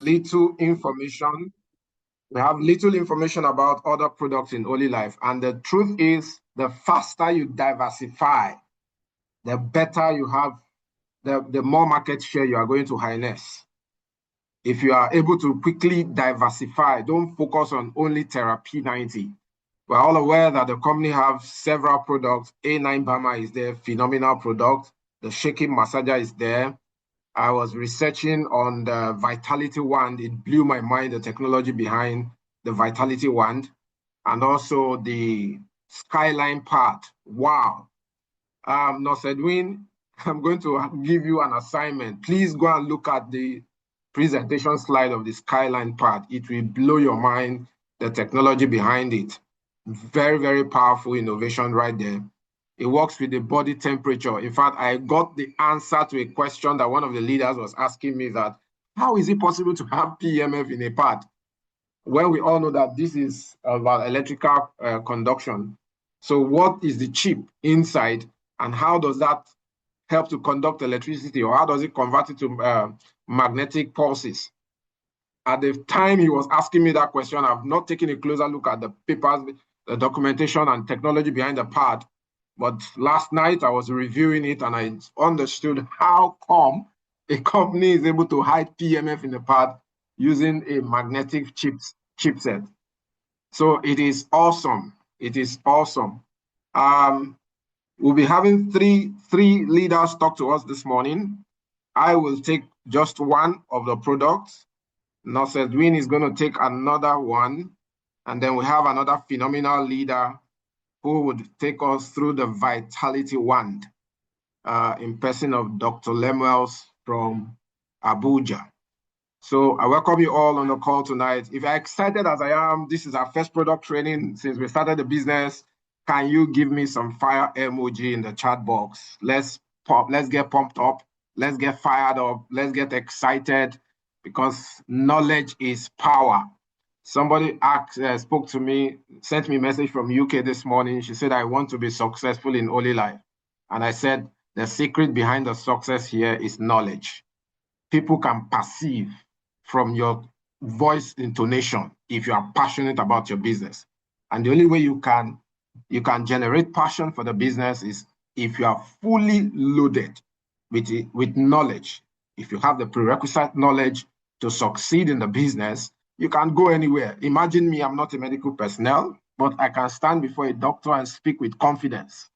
little information. We have little information about other products in Olylife. And the truth is, the faster you diversify, the better you have, the more market share you are going to harness. If you are able to quickly diversify, don't focus on only Therapy 90. We're all aware that the company have several products. A9 Bama is there, phenomenal product. The shaking massager is there. I was researching on the Vitality Wand. It blew my mind, the technology behind the Vitality Wand, and also the Skyline part. Wow. Nurse Edwin, I'm going to give you an assignment. Please go and look at the presentation slide of the Skyline part. It will blow your mind, the technology behind it. Very, very powerful innovation right there. It works with the body temperature. In fact, I got the answer to a question that one of the leaders was asking me, that how is it possible to have PEMF in a pad when we all know that this is about electrical conduction? So what is the chip inside, and how does that help to conduct electricity, or how does it convert it to magnetic pulses? At the time he was asking me that question, I've not taken a closer look at the papers, the documentation and technology behind the pad. But last night I was reviewing it and I understood how come a company is able to hide PMF in the pad using a magnetic chipset. So it is awesome. It is awesome. We'll be having three leaders talk to us this morning. I will take just one of the products. Nurse Edwin is going to take another one. And then we have another phenomenal leader who would take us through the Vitality Wand in person of Dr. Lemuels from Abuja. So I welcome you all on the call tonight. If you're excited as I am, this is our first product training since we started the business. Can you give me some fire emoji in the chat box? Let's get pumped up. Let's get fired up. Let's get excited, because knowledge is power. Somebody spoke to me, sent me a message from UK this morning. She said, I want to be successful in Olylife. And I said, the secret behind the success here is knowledge. People can perceive from your voice intonation if you are passionate about your business. And the only way you can generate passion for the business is if you are fully loaded with knowledge. If you have the prerequisite knowledge to succeed in the business, you can go anywhere. Imagine me, I'm not a medical personnel, but I can stand before a doctor and speak with confidence.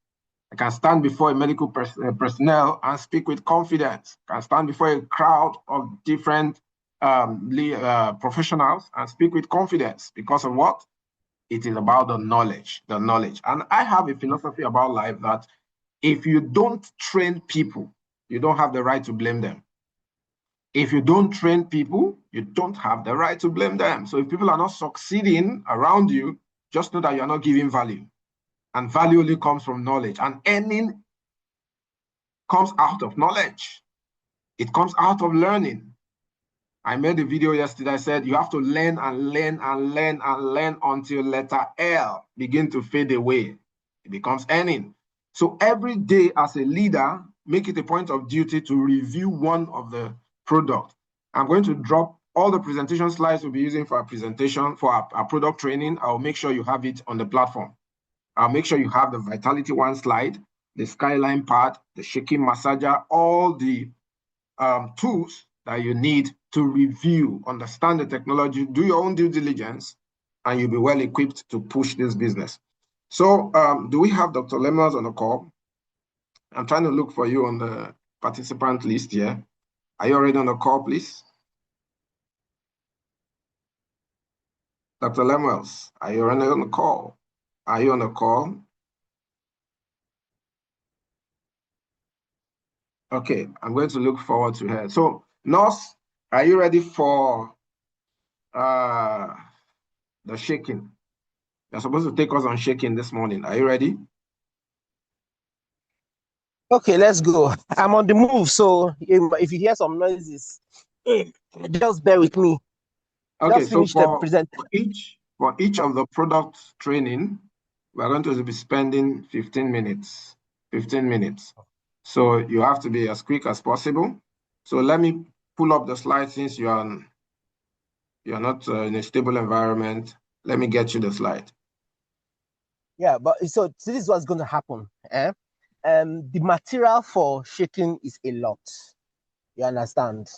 I can stand before a medical personnel and speak with confidence. I can stand before a crowd of different professionals and speak with confidence. Because of what? It is about the knowledge. And I have a philosophy about life that if you don't train people, you don't have the right to blame them. If you don't train people, you don't have the right to blame them. So if people are not succeeding around you, just know that you're not giving value. And value only comes from knowledge. And earning comes out of knowledge. It comes out of learning. I made a video yesterday. I said you have to learn and learn and learn and learn until letter L begin to fade away. It becomes earning. So every day as a leader, make it a point of duty to review one of the product. I'm going to drop all the presentation slides we'll be using for our presentation, for our product training. I'll make sure you have it on the platform. I'll make sure you have the Vitality Wand slide, the Skyline part, the shaking massager, all the tools that you need to review, understand the technology, do your own due diligence, and you'll be well equipped to push this business. So do we have Dr. Lemuels on the call? I'm trying to look for you on the participant list here. Are you already on the call, please? Dr. Lemuels, are you already on the call? Are you on the call? Okay, I'm going to look forward to her. So, Nurse, are you ready for the shaking? You're supposed to take us on shaking this morning. Are you ready? Okay, let's go. I'm on the move, so if you hear some noises, just bear with me. Okay, so for each of the product training, we're going to be spending 15 minutes. 15 minutes. So you have to be as quick as possible. So let me pull up the slide since you're on You're not in a stable environment. Let me get you the slide. Yeah, but so this is what's going to happen. The material for shaking is a lot. You understand?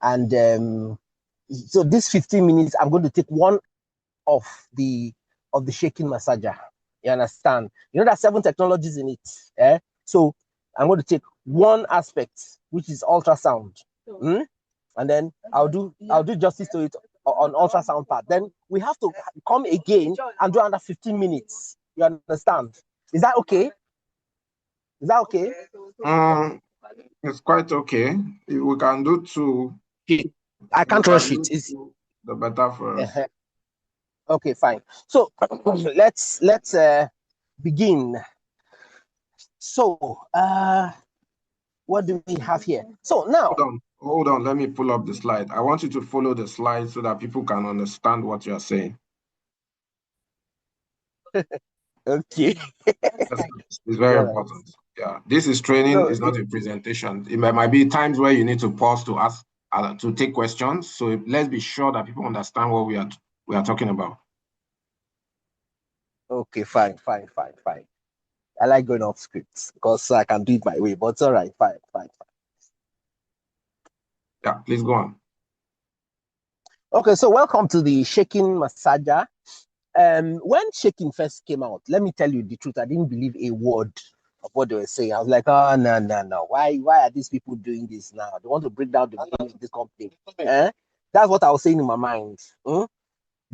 And so this 15 minutes, I'm going to take one of the shaking massager. You understand? You know, there's 7 technologies in it. So I'm going to take one aspect, which is ultrasound. And then I'll do justice to it on ultrasound part. Then we have to come again and do another 15 minutes. You understand? Is that okay? Is that okay? It's quite okay. If we can do 2. I can't rush it. It's the better for us. Okay, fine. So let's begin. So what do we have here? So now hold on. Let me pull up the slide. I want you to follow the slide so that people can understand what you're saying. Okay. It's very important. Yeah, this is training. It's not a presentation. It might be times where you need to pause to ask to take questions. So let's be sure that people understand what we are talking about. Okay, fine. I like going off scripts because I can do it my way. But it's all right. Fine. Yeah, please go on. Okay, so welcome to the shaking massager. When shaking first came out, let me tell you the truth. I didn't believe a word of what they were saying. I was like, oh no. Why are these people doing this now? They want to break down the beginning of this company. That's what I was saying in my mind.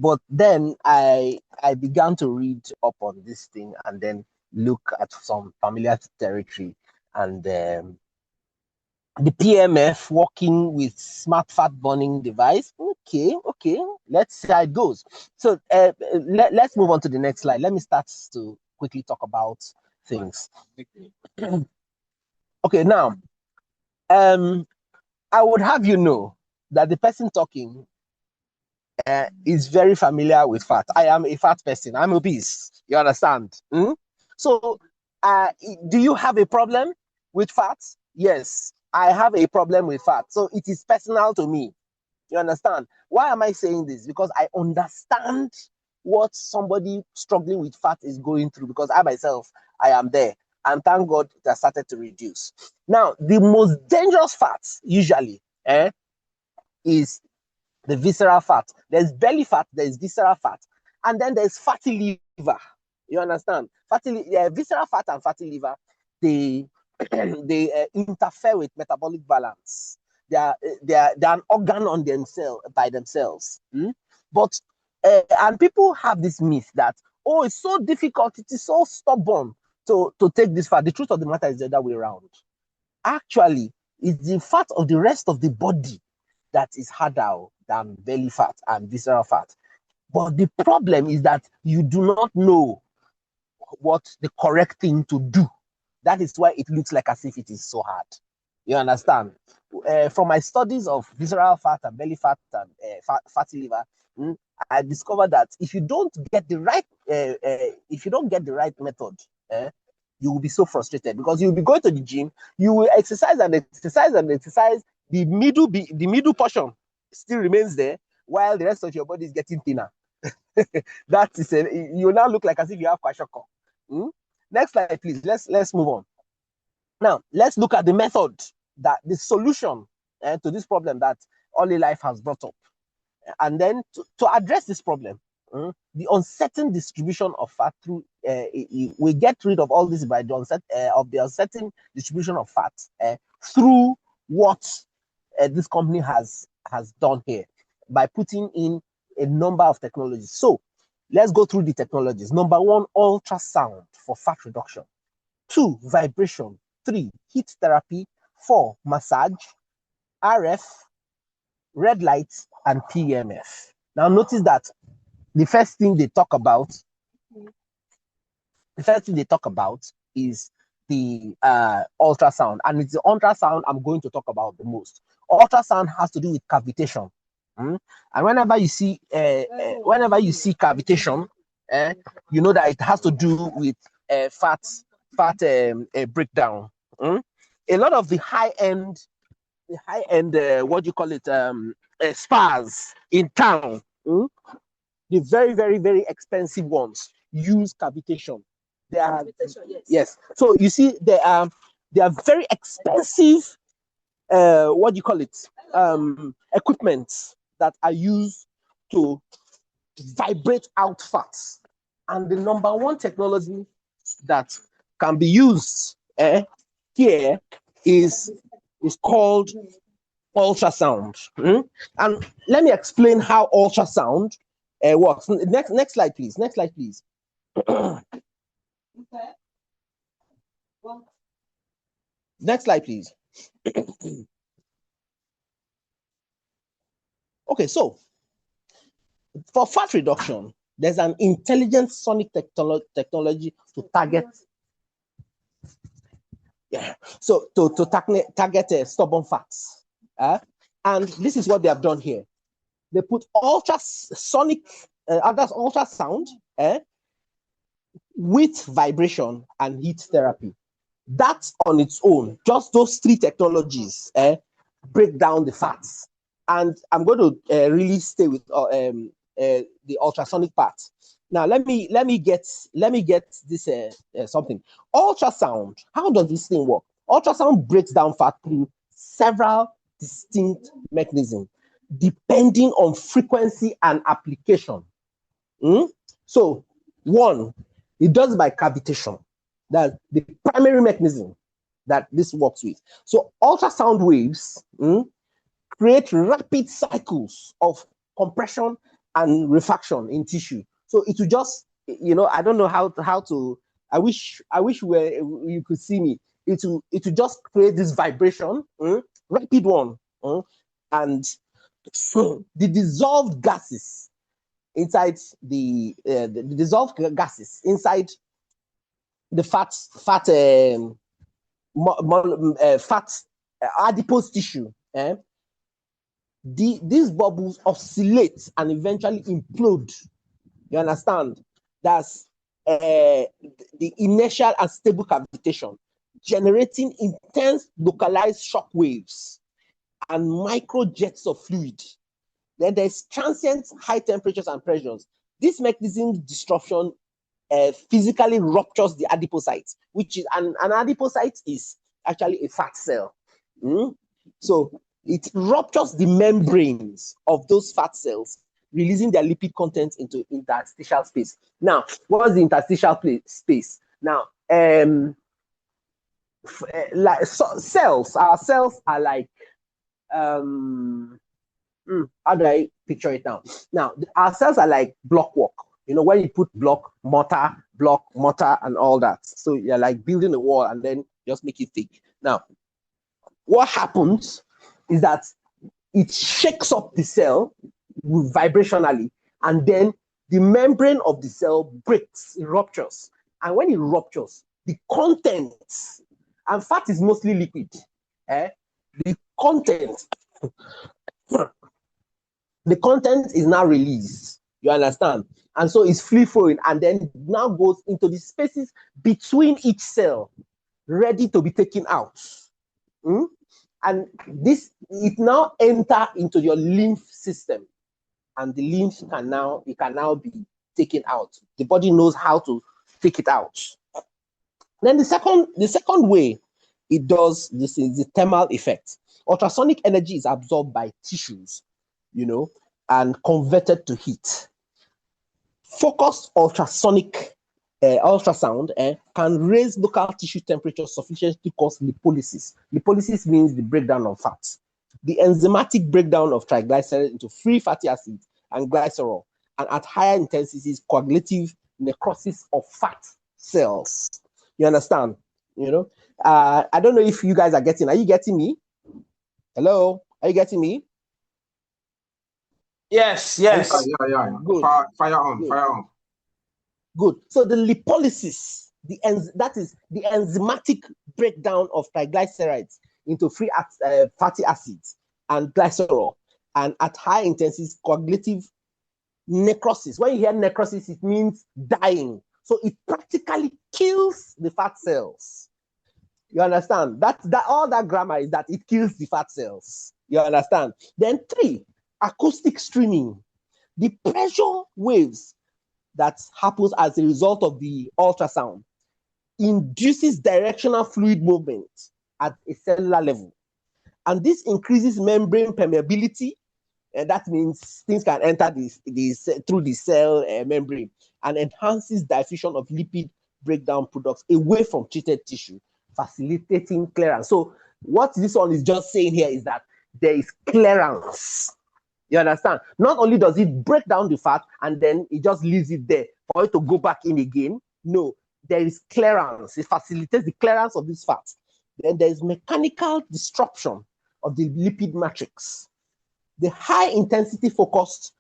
But then I began to read up on this thing and then look at some familiar territory and the PMF working with smart fat burning device. Okay. Let's see how it goes. So let's move on to the next slide. Let me start to quickly talk about things. Okay, now, I would have you know that the person talking is very familiar with fat. I am a fat person. I'm obese. You understand? So, do you have a problem with fat? Yes, I have a problem with fat. So it is personal to me. You understand? Why am I saying this? Because I understand what somebody struggling with fat is going through because I myself, I am there. And thank God it has started to reduce. Now, the most dangerous fat usually is the visceral fat. There's belly fat, there's visceral fat, and then there's fatty liver. You understand? Visceral fat and fatty liver, they interfere with metabolic balance. They're an organ on themselves by themselves. But and people have this myth that it's so difficult, it is so stubborn to take this fat. The truth of the matter is the other way around. Actually, it's the fat of the rest of the body that is harder than belly fat and visceral fat. But the problem is that you do not know what the correct thing to do. That is why it looks like as if it is so hard. You understand? From my studies of visceral fat and belly fat and fatty liver, I discovered that if you don't get the right method, you will be so frustrated because you'll be going to the gym, you will exercise and exercise and exercise. The middle portion still remains there while the rest of your body is getting thinner. That is you now look like as if you have kwashiorkor. Next slide, please. Let's move on. Now, let's look at the method, that the solution to this problem that Olylife has brought up. And then to address this problem, the uncertain distribution of fat through we get rid of all this by the uncertain distribution of fat through what this company has done here by putting in a number of technologies. So let's go through the technologies. Number 1, ultrasound for fat reduction. 2, vibration. 3, heat therapy. 4, massage. RF, red light, and PMF. Now notice that the first thing they talk about is the ultrasound, and it's the ultrasound I'm going to talk about the most. Ultrasound has to do with cavitation, and whenever you see cavitation, you know that it has to do with fat breakdown. A lot of the high end what do you call it, spas in town, the very, very, very expensive ones use cavitation. They are yes. So you see, they are very expensive. What do you call it? Equipment that are used to vibrate out fats. And the number one technology that can be used here is called ultrasound. And let me explain how ultrasound works. Next slide, please. Next slide, please. Next slide, please. Okay, so for fat reduction, there's an intelligent sonic technology to target. Yeah, so to target stubborn fats. And this is what they have done here. They put ultrasonic, ultrasound with vibration and heat therapy. That on its own, just those three technologies break down the fats. And I'm going to really stay with the ultrasonic part. Now, let me get this something. Ultrasound. How does this thing work? Ultrasound breaks down fat through several distinct mechanisms, depending on frequency and application. So, one, it does by cavitation. That's the primary mechanism that this works with. So, ultrasound waves create rapid cycles of compression and refaction in tissue. So it will just, I don't know how to. I wish you could see me. It will just create this vibration, rapid one, and so the dissolved gases inside the dissolved gases inside the fat adipose tissue. These bubbles oscillate and eventually implode. You understand? That's the inertial and stable cavitation, generating intense localized shock waves and micro jets of fluid. Then there's transient high temperatures and pressures. This mechanism disruption physically ruptures the adipocyte, which is an adipocyte is actually a fat cell. So it ruptures the membranes of those fat cells, releasing their lipid content into interstitial space. Now, what is the interstitial space? Now, cells, our cells are like, how do I picture it now? Now, our cells are like blockwork. When you put block, mortar, and all that. So you're like building a wall and then just make it thick. Now, what happens is that it shakes up the cell vibrationally, and then the membrane of the cell breaks, it ruptures. And when it ruptures, the contents, and fat is mostly liquid, the content is now released. You understand? And so it's free flowing, and then now goes into the spaces between each cell, ready to be taken out. And it now enter into your lymph system, and the lymph can now be taken out. The body knows how to take it out. Then the second way it does this is the thermal effect. Ultrasonic energy is absorbed by tissues, and converted to heat. Focused ultrasonic ultrasound can raise local tissue temperature sufficient to cause lipolysis. Lipolysis means the breakdown of fats. The enzymatic breakdown of triglycerides into free fatty acids and glycerol, and at higher intensities, coagulative necrosis of fat cells. You understand? I don't know if you guys are getting. Are you getting me? Hello? Are you getting me? Yes. Yeah. Good. Fire on. Good. So the lipolysis, that is the enzymatic breakdown of triglycerides into free fatty acids and glycerol, and at high intensities, coagulative necrosis. When you hear necrosis, it means dying. So it practically kills the fat cells. You understand? That all that grammar is that it kills the fat cells. You understand? Then 3, acoustic streaming, the pressure waves that happens as a result of the ultrasound induces directional fluid movement at a cellular level. And this increases membrane permeability, and that means things can enter through the cell membrane, and enhances diffusion of lipid breakdown products away from treated tissue, facilitating clearance. So what this one is just saying here is that there is clearance. You understand? Not only does it break down the fat and then it just leaves it there for it to go back in again. No, there is clearance. It facilitates the clearance of this fat. Then there is mechanical disruption of the lipid matrix. The high intensity focused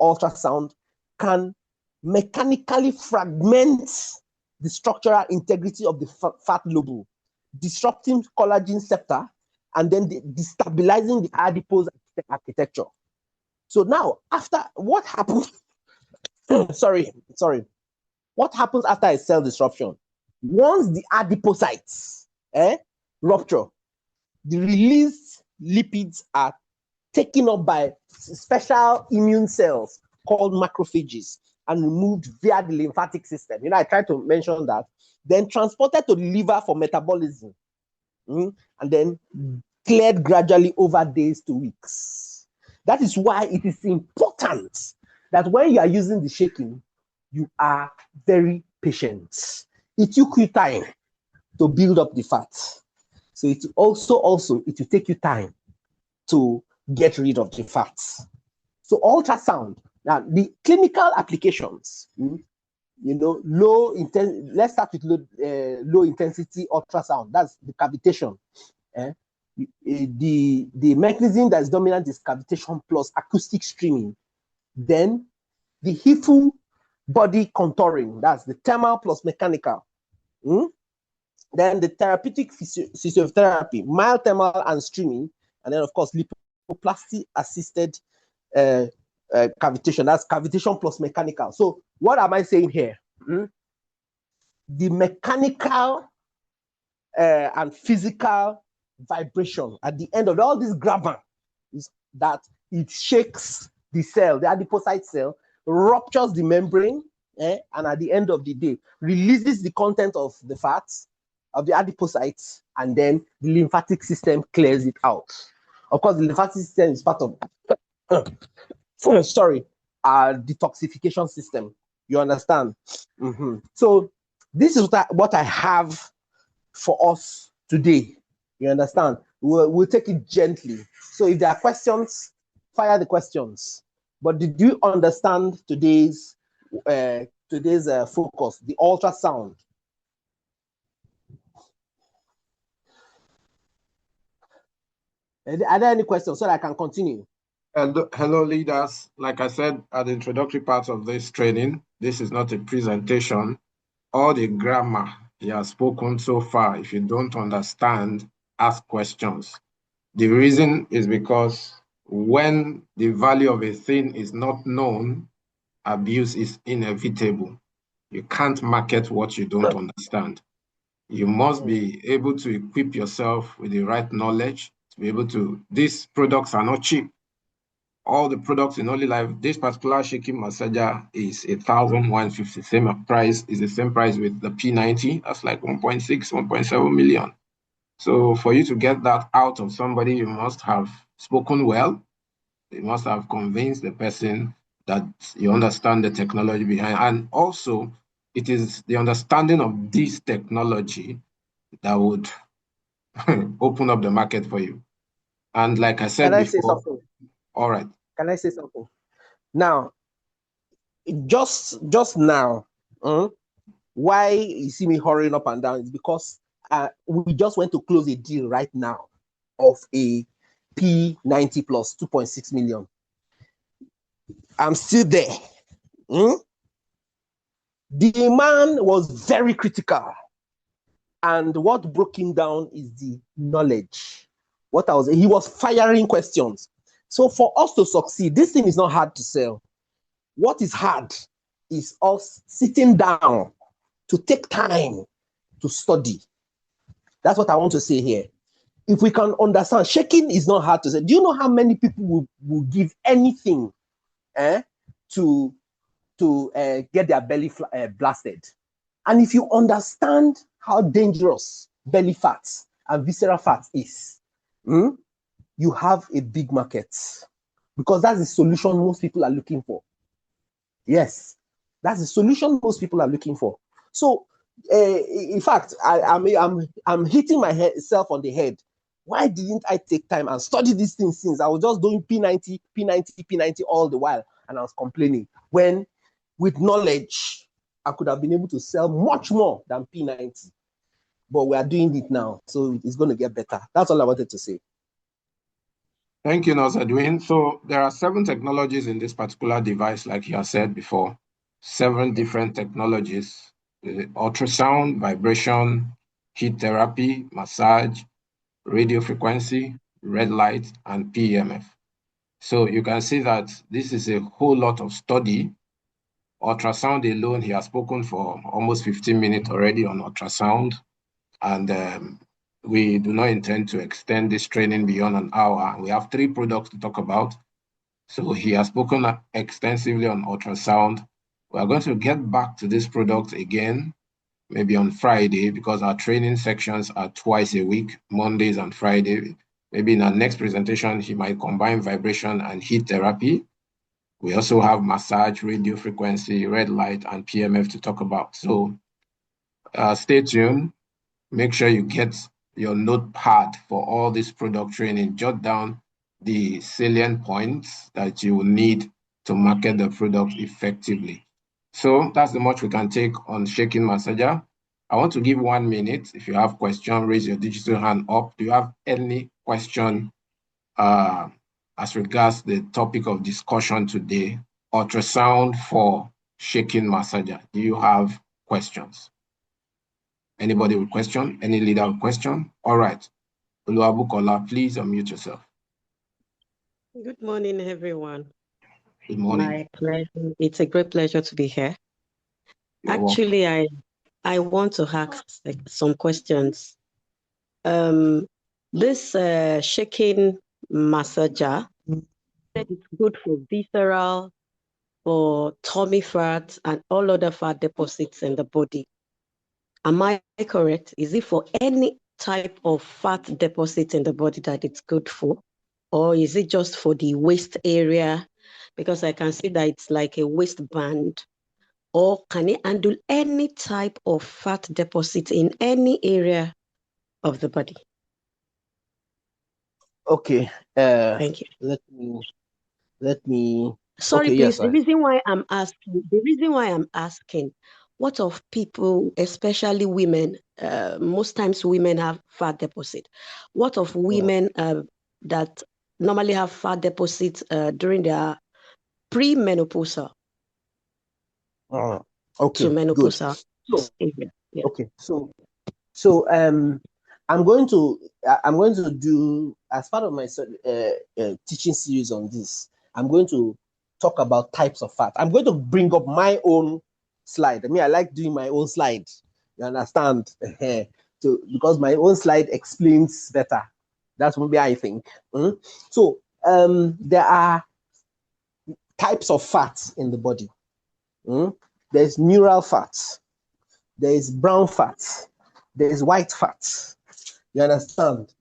ultrasound can mechanically fragment the structural integrity of the fat lobule, disrupting collagen septa and then destabilizing the adipose architecture. So now, after what happens, sorry, what happens after a cell disruption? Once the adipocytes rupture, the released lipids are taken up by special immune cells called macrophages and removed via the lymphatic system. I tried to mention that. Then transported to the liver for metabolism, and then cleared gradually over days to weeks. That is why it is important that when you are using the shaking, you are very patient. It took you time to build up the fat. So it also it will take you time to get rid of the fats. So ultrasound, now the clinical applications, let's start with low intensity ultrasound. That's the cavitation. The mechanism that is dominant is cavitation plus acoustic streaming. Then the HIFU body contouring, that's the thermal plus mechanical. Then the therapeutic physiotherapy, mild thermal and streaming, and then of course lipoplasty assisted cavitation, that's cavitation plus mechanical. So what am I saying here? The mechanical and physical vibration at the end of all this grammar is that it shakes the cell, the adipocyte cell, ruptures the membrane, and at the end of the day, releases the content of the fats of the adipocytes, and then the lymphatic system clears it out. Of course, the lymphatic system is part of our detoxification system. You understand? So this is what I have for us today. You understand? We'll take it gently. So if there are questions, fire the questions. But did you understand today's focus, the ultrasound? Are there any questions so that I can continue? Hello, leaders. Like I said at the introductory part of this training, this is not a presentation. All the grammar you have spoken so far, if you don't understand, ask questions. The reason is because when the value of a thing is not known, abuse is inevitable. You can't market what you don't understand. You must be able to equip yourself with the right knowledge to be able to. These products are not cheap. All the products in Olylife, this particular shaking massager is 1,150. Same price is the same price with the P90. That's like 1.6, 1.7 million. So for you to get that out of somebody, you must have spoken well. You must have convinced the person that you understand the technology behind. And also, it is the understanding of this technology that would open up the market for you. And like I said before, say something? All right. Can I say something? Now, just now, why you see me hurrying up and down is because we just went to close a deal right now of a P90 plus 2.6 million. I'm still there. The man was very critical. And what broke him down is the knowledge. He was firing questions. So for us to succeed, this thing is not hard to sell. What is hard is us sitting down to take time to study. That's what I want to say here. if we can understand, shaking is not hard to say. Do you know how many people will give anything to get their belly blasted? And if you understand how dangerous belly fat and visceral fat is, you have a big market, because that's the solution most people are looking for. Yes, that's the solution most people are looking for. So, in fact, I'm hitting myself on the head. Why didn't I take time and study these things since I was just doing P90, P90, P90 all the while, and I was complaining? When with knowledge, I could have been able to sell much more than P90. But we are doing it now, so it's going to get better. That's all I wanted to say. Thank you, Nurse Edwin. So there are 7 technologies in this particular device, like you have said before. 7 different technologies: ultrasound, vibration, heat therapy, massage, radio frequency, red light, and PEMF. So you can see that this is a whole lot of study. Ultrasound alone, he has spoken for almost 15 minutes already on ultrasound. And we do not intend to extend this training beyond an hour. We have 3 products to talk about. So he has spoken extensively on ultrasound. We are going to get back to this product again, maybe on Friday, because our training sections are twice a week, Mondays and Friday. Maybe in our next presentation, he might combine vibration and heat therapy. We also have massage, radio frequency, red light, and PMF to talk about. So stay tuned. Make sure you get your notepad for all this product training. Jot down the salient points that you will need to market the product effectively. So that's the much we can take on shaking massager. I want to give 1 minute. If you have question, raise your digital hand up. Do you have any question as regards the topic of discussion today, ultrasound for shaking massager? Do you have questions? Anybody with question? Any leader with question? All right. Oluwabukola, please unmute yourself. Good morning, everyone. Good morning. My pleasure. It's a great pleasure to be here. You're Actually, I want to ask some questions. This shaking massager, it's good for visceral, for tummy fat, and all other fat deposits in the body. Am I correct? Is it for any type of fat deposit in the body that it's good for? Or is it just for the waist area? Because I can see that it's like a waistband. Or can it handle any type of fat deposit in any area of the body? Okay. Thank you. Let me. Sorry, okay, please. yes, The reason why I'm asking, what of people, especially women? Most times women have fat deposit. What of women that normally have fat deposits during their pre-menopausal okay, to menopausal good. area? Yeah. Okay, so I'm going to do, as part of my teaching series on this, I'm going to talk about types of fat. I'm going to bring up my own slide. I mean, I like doing my own slide. You understand? So because my own slide explains better. That's maybe I think. So there are types of fat in the body. There's neural fat. There is brown fat. There is white fat. You understand?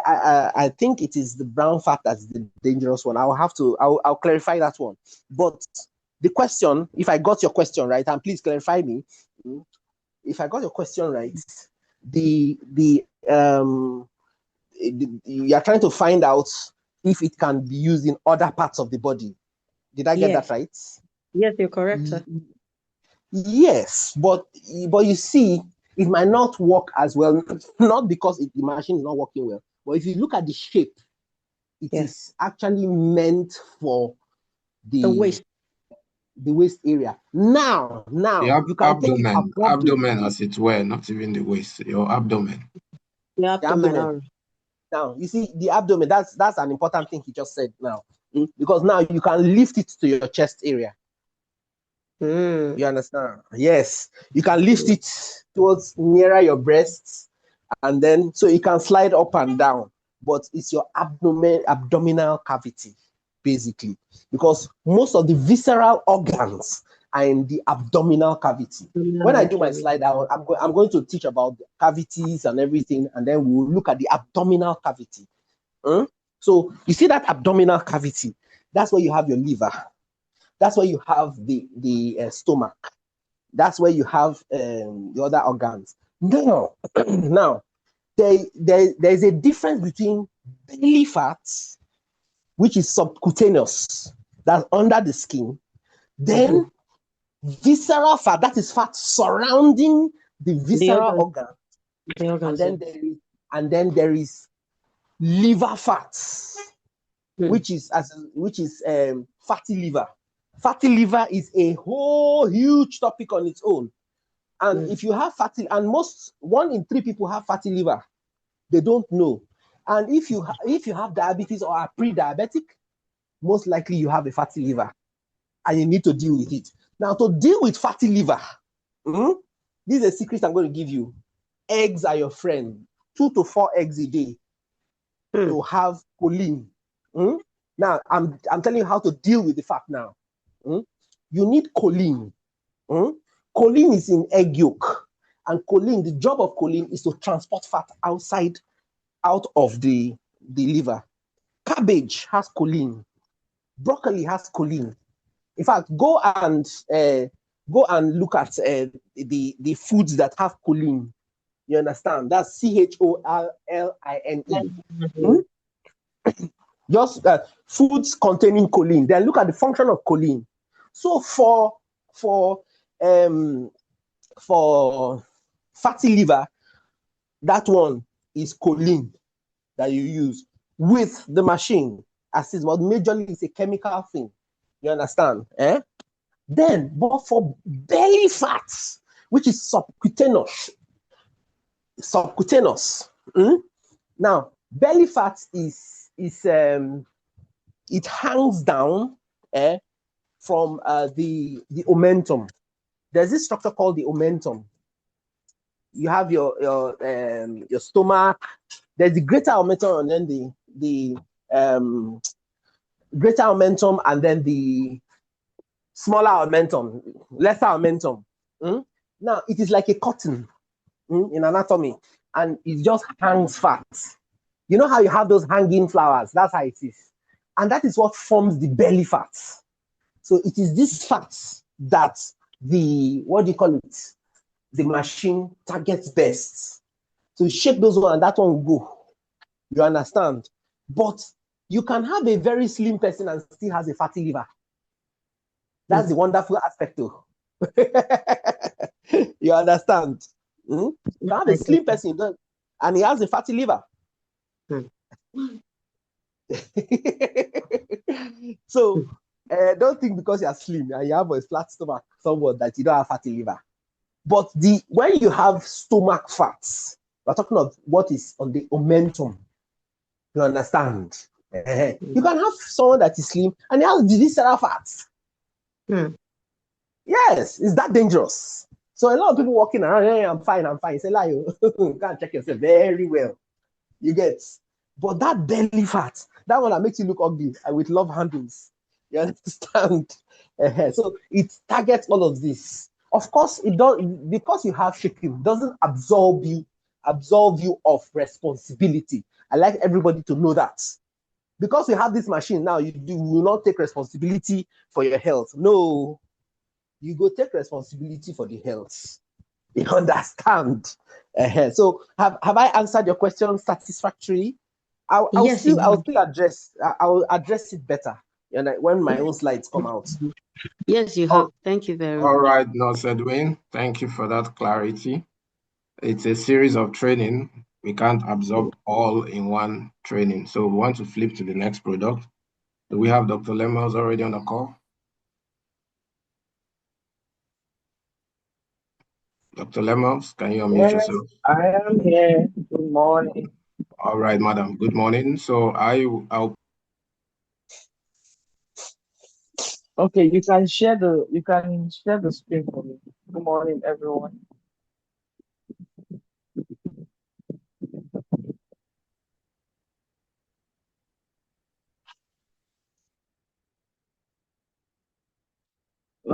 I think it is the brown fat that's the dangerous one. I'll clarify that one. But the question, if I got your question right, and please clarify me, if I got your question right, you are trying to find out if it can be used in other parts of the body. Did I get that right? Yes, you're correct, sir. Yes, but you see, it might not work as well, not because the machine is not working well, but if you look at the shape, it is actually meant for the waist area. Now you can take it above abdomen as it were, not even the waist, your abdomen. The abdomen. Now you see the abdomen, that's an important thing he just said now. Because now you can lift it to your chest area. You understand? Yes, you can lift it towards nearer your breasts, And then, so it can slide up and down, but it's your abdominal cavity, basically, because most of the visceral organs are in the abdominal cavity. When I do my slide, I'm going to teach about cavities and everything, and then we'll look at the abdominal cavity. So you see that abdominal cavity, that's where you have your liver. That's where you have the stomach. That's where you have the other organs. Now, now there's a difference between belly fat, which is subcutaneous, that's under the skin, then visceral fat, that is fat surrounding the visceral organ. And then there is liver fats, which is fatty liver. Fatty liver is a whole huge topic on its own. And if you have fatty, and 1 in 3 people have fatty liver, they don't know. And if you have diabetes or are pre-diabetic, most likely you have a fatty liver, and you need to deal with it. Now, to deal with fatty liver, this is a secret I'm going to give you. Eggs are your friend. 2 to 4 eggs a day to have choline. Now, I'm telling you how to deal with the fat now. You need choline. Choline is in egg yolk. And choline, the job of choline is to transport fat out of the liver. Cabbage has choline. Broccoli has choline. In fact, go and look at the foods that have choline. You understand? That's CHOLLINE. Just foods containing choline. Then look at the function of choline. So for fatty liver, that one is choline that you use with the machine assist, but majorly it's a chemical thing. You understand? Then, but for belly fats, which is subcutaneous. Now, belly fat is it hangs down from the omentum. There's this structure called the omentum. You have your stomach. There's the greater omentum, and then the greater omentum, and then the smaller omentum, lesser omentum. Now, it is like a cotton in anatomy, and it just hangs fat. You know how you have those hanging flowers? That's how it is. And that is what forms the belly fat. So it is this fat that the machine targets best. So you shake those one and that one will go. You understand? But you can have a very slim person and still has a fatty liver. That's the wonderful aspect too. You understand? You have a slim person and he has a fatty liver. So don't think because you're slim and you have a flat stomach somewhat that you don't have fatty liver. But when you have stomach fats, we're talking of what is on the omentum. You understand? You can have someone that is slim and he has visceral fats. Yes, it's that dangerous. So a lot of people walking around, hey, I'm fine. Say, lie, you can't check yourself very well. You get. But that belly fat, that one that makes you look ugly and with love handles. You understand? So it targets all of this. Of course, it does, because you have shaking, doesn't absolve you of responsibility. I like everybody to know that. Because you have this machine now, you will not take responsibility for your health. No, you go take responsibility for the health. You understand? So have I answered your question satisfactorily? I'll still address it better when my own slides come out. Yes, you have. Thank you very much. All right, Nurse Edwin, thank you for that clarity. It's a series of training. We can't absorb all in one training. So we want to flip to the next product. Do we have Dr. Lemos already on the call? Dr. Lemos, can you unmute yourself? I am here. Good morning. All right, madam. Good morning. So I'll. Okay, you can share the screen for me. Good morning, everyone.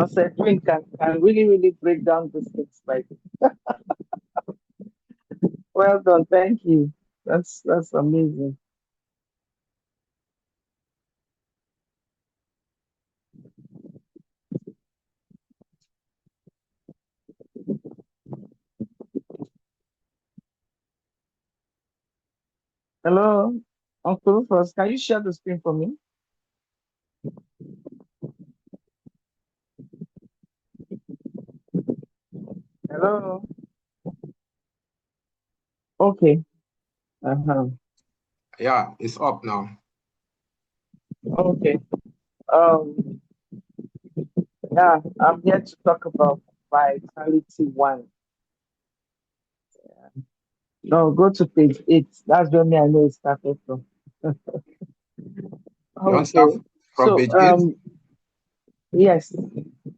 said Edwin can really break down these things. Like, well done, thank you. That's amazing. Hello, Uncle Rufus, can you share the screen for me? Hello. Okay. Uh-huh. Yeah, it's up now. Okay. Um, yeah, I'm here to talk about Vitality One. No, go to page 8. That's where me I know it started from. You want to start Okay. from So page 8? yes,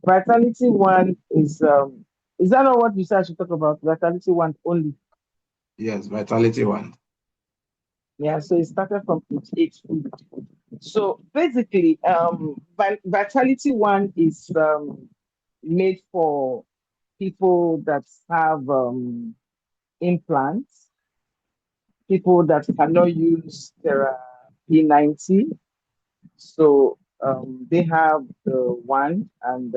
Vitality One is that not what you said I should talk about? Vitality One only. Yes, Vitality 1. Yeah, so it started from page 8. So basically, Vitality One is made for people that have implants, people that cannot use their P90. So they have the one, and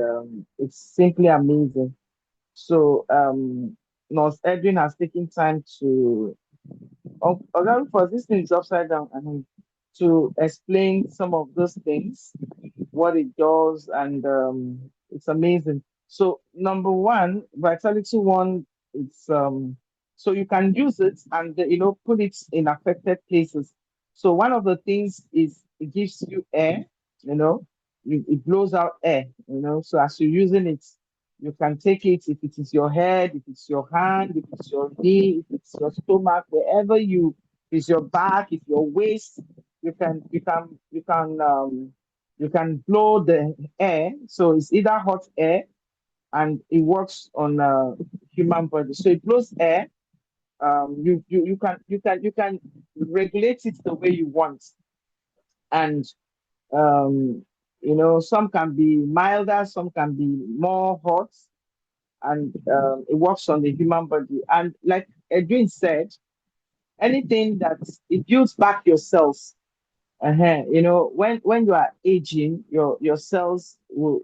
it's simply amazing. So Nurse Edwin has taken time to, for this thing is upside down, to explain some of those things, what it does, and it's amazing. So number one, Vitality One, it's so you can use it and put it in affected places. So one of the things is it gives you air, it blows out air, so as you're using it, you can take it if it is your head, if it's your hand, if it's your knee, if it's your stomach, wherever if it's your back, if your waist, you can blow the air. So it's either hot air, and it works on human body. So it blows air. You can regulate it the way you want, and um, some can be milder, some can be more hot, and it works on the human body. And like Edwin said, anything that it builds back your cells. When you are aging, your cells will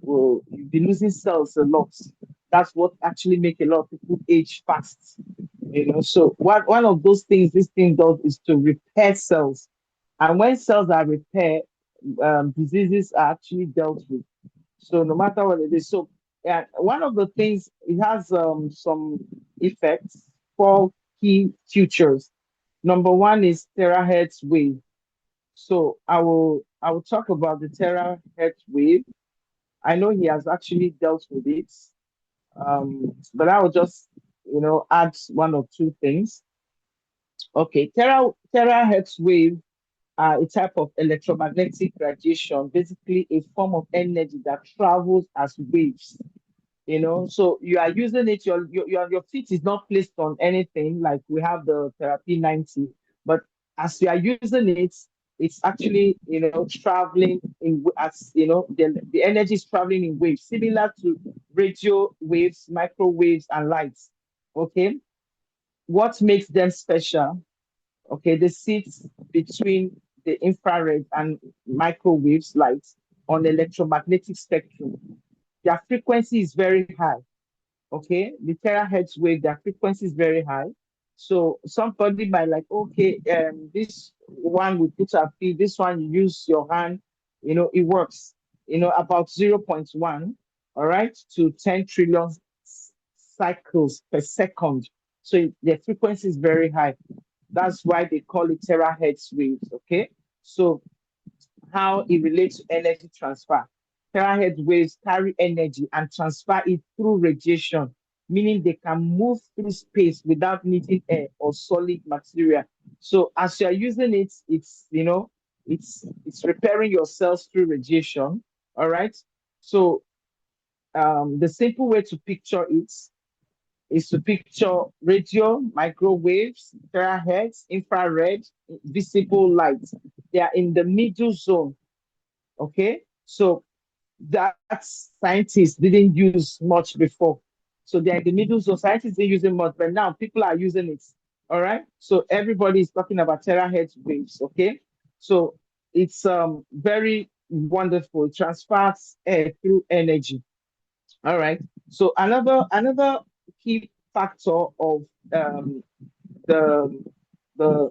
you'll be losing cells a lot. That's what actually make a lot of people age fast. So one of those things this thing does is to repair cells. And when cells are repaired, diseases are actually dealt with. So no matter what it is. So yeah, one of the things it has some effects, 4 key features. Number one is terahertz wave. So I will talk about the terahertz wave. I know he has actually dealt with it, but I will just add one or two things. Okay, terahertz wave are a type of electromagnetic radiation, basically a form of energy that travels as waves. So you are using it, your feet is not placed on anything like we have the therapy 90, but as you are using it, it's actually traveling in, as the energy is traveling in waves similar to radio waves, microwaves, and lights. Okay, what makes them special? Okay, they sit between the infrared and microwaves lights on the electromagnetic spectrum. Their frequency is very high. Okay, the terahertz wave, their frequency is very high. So somebody might like, okay, this one we put our feet, this one you use your hand, it works, about 0.1, all right, to 10 trillion cycles per second. So the frequency is very high. That's why they call it terahertz waves. Okay, so how it relates to energy transfer. Terahertz waves carry energy and transfer it through radiation, meaning they can move through space without needing air or solid material. So as you're using it, it's repairing your cells through radiation. All right. So the simple way to picture it is to picture radio, microwaves, terahertz, infrared, visible light. They are in the middle zone. Okay, so that scientists didn't use much before. So they're in the middle, so scientists didn't use it much, but now people are using it. All right. So everybody is talking about terahertz waves. Okay. So it's very wonderful. It transfers air through energy. All right. So another key factor of the the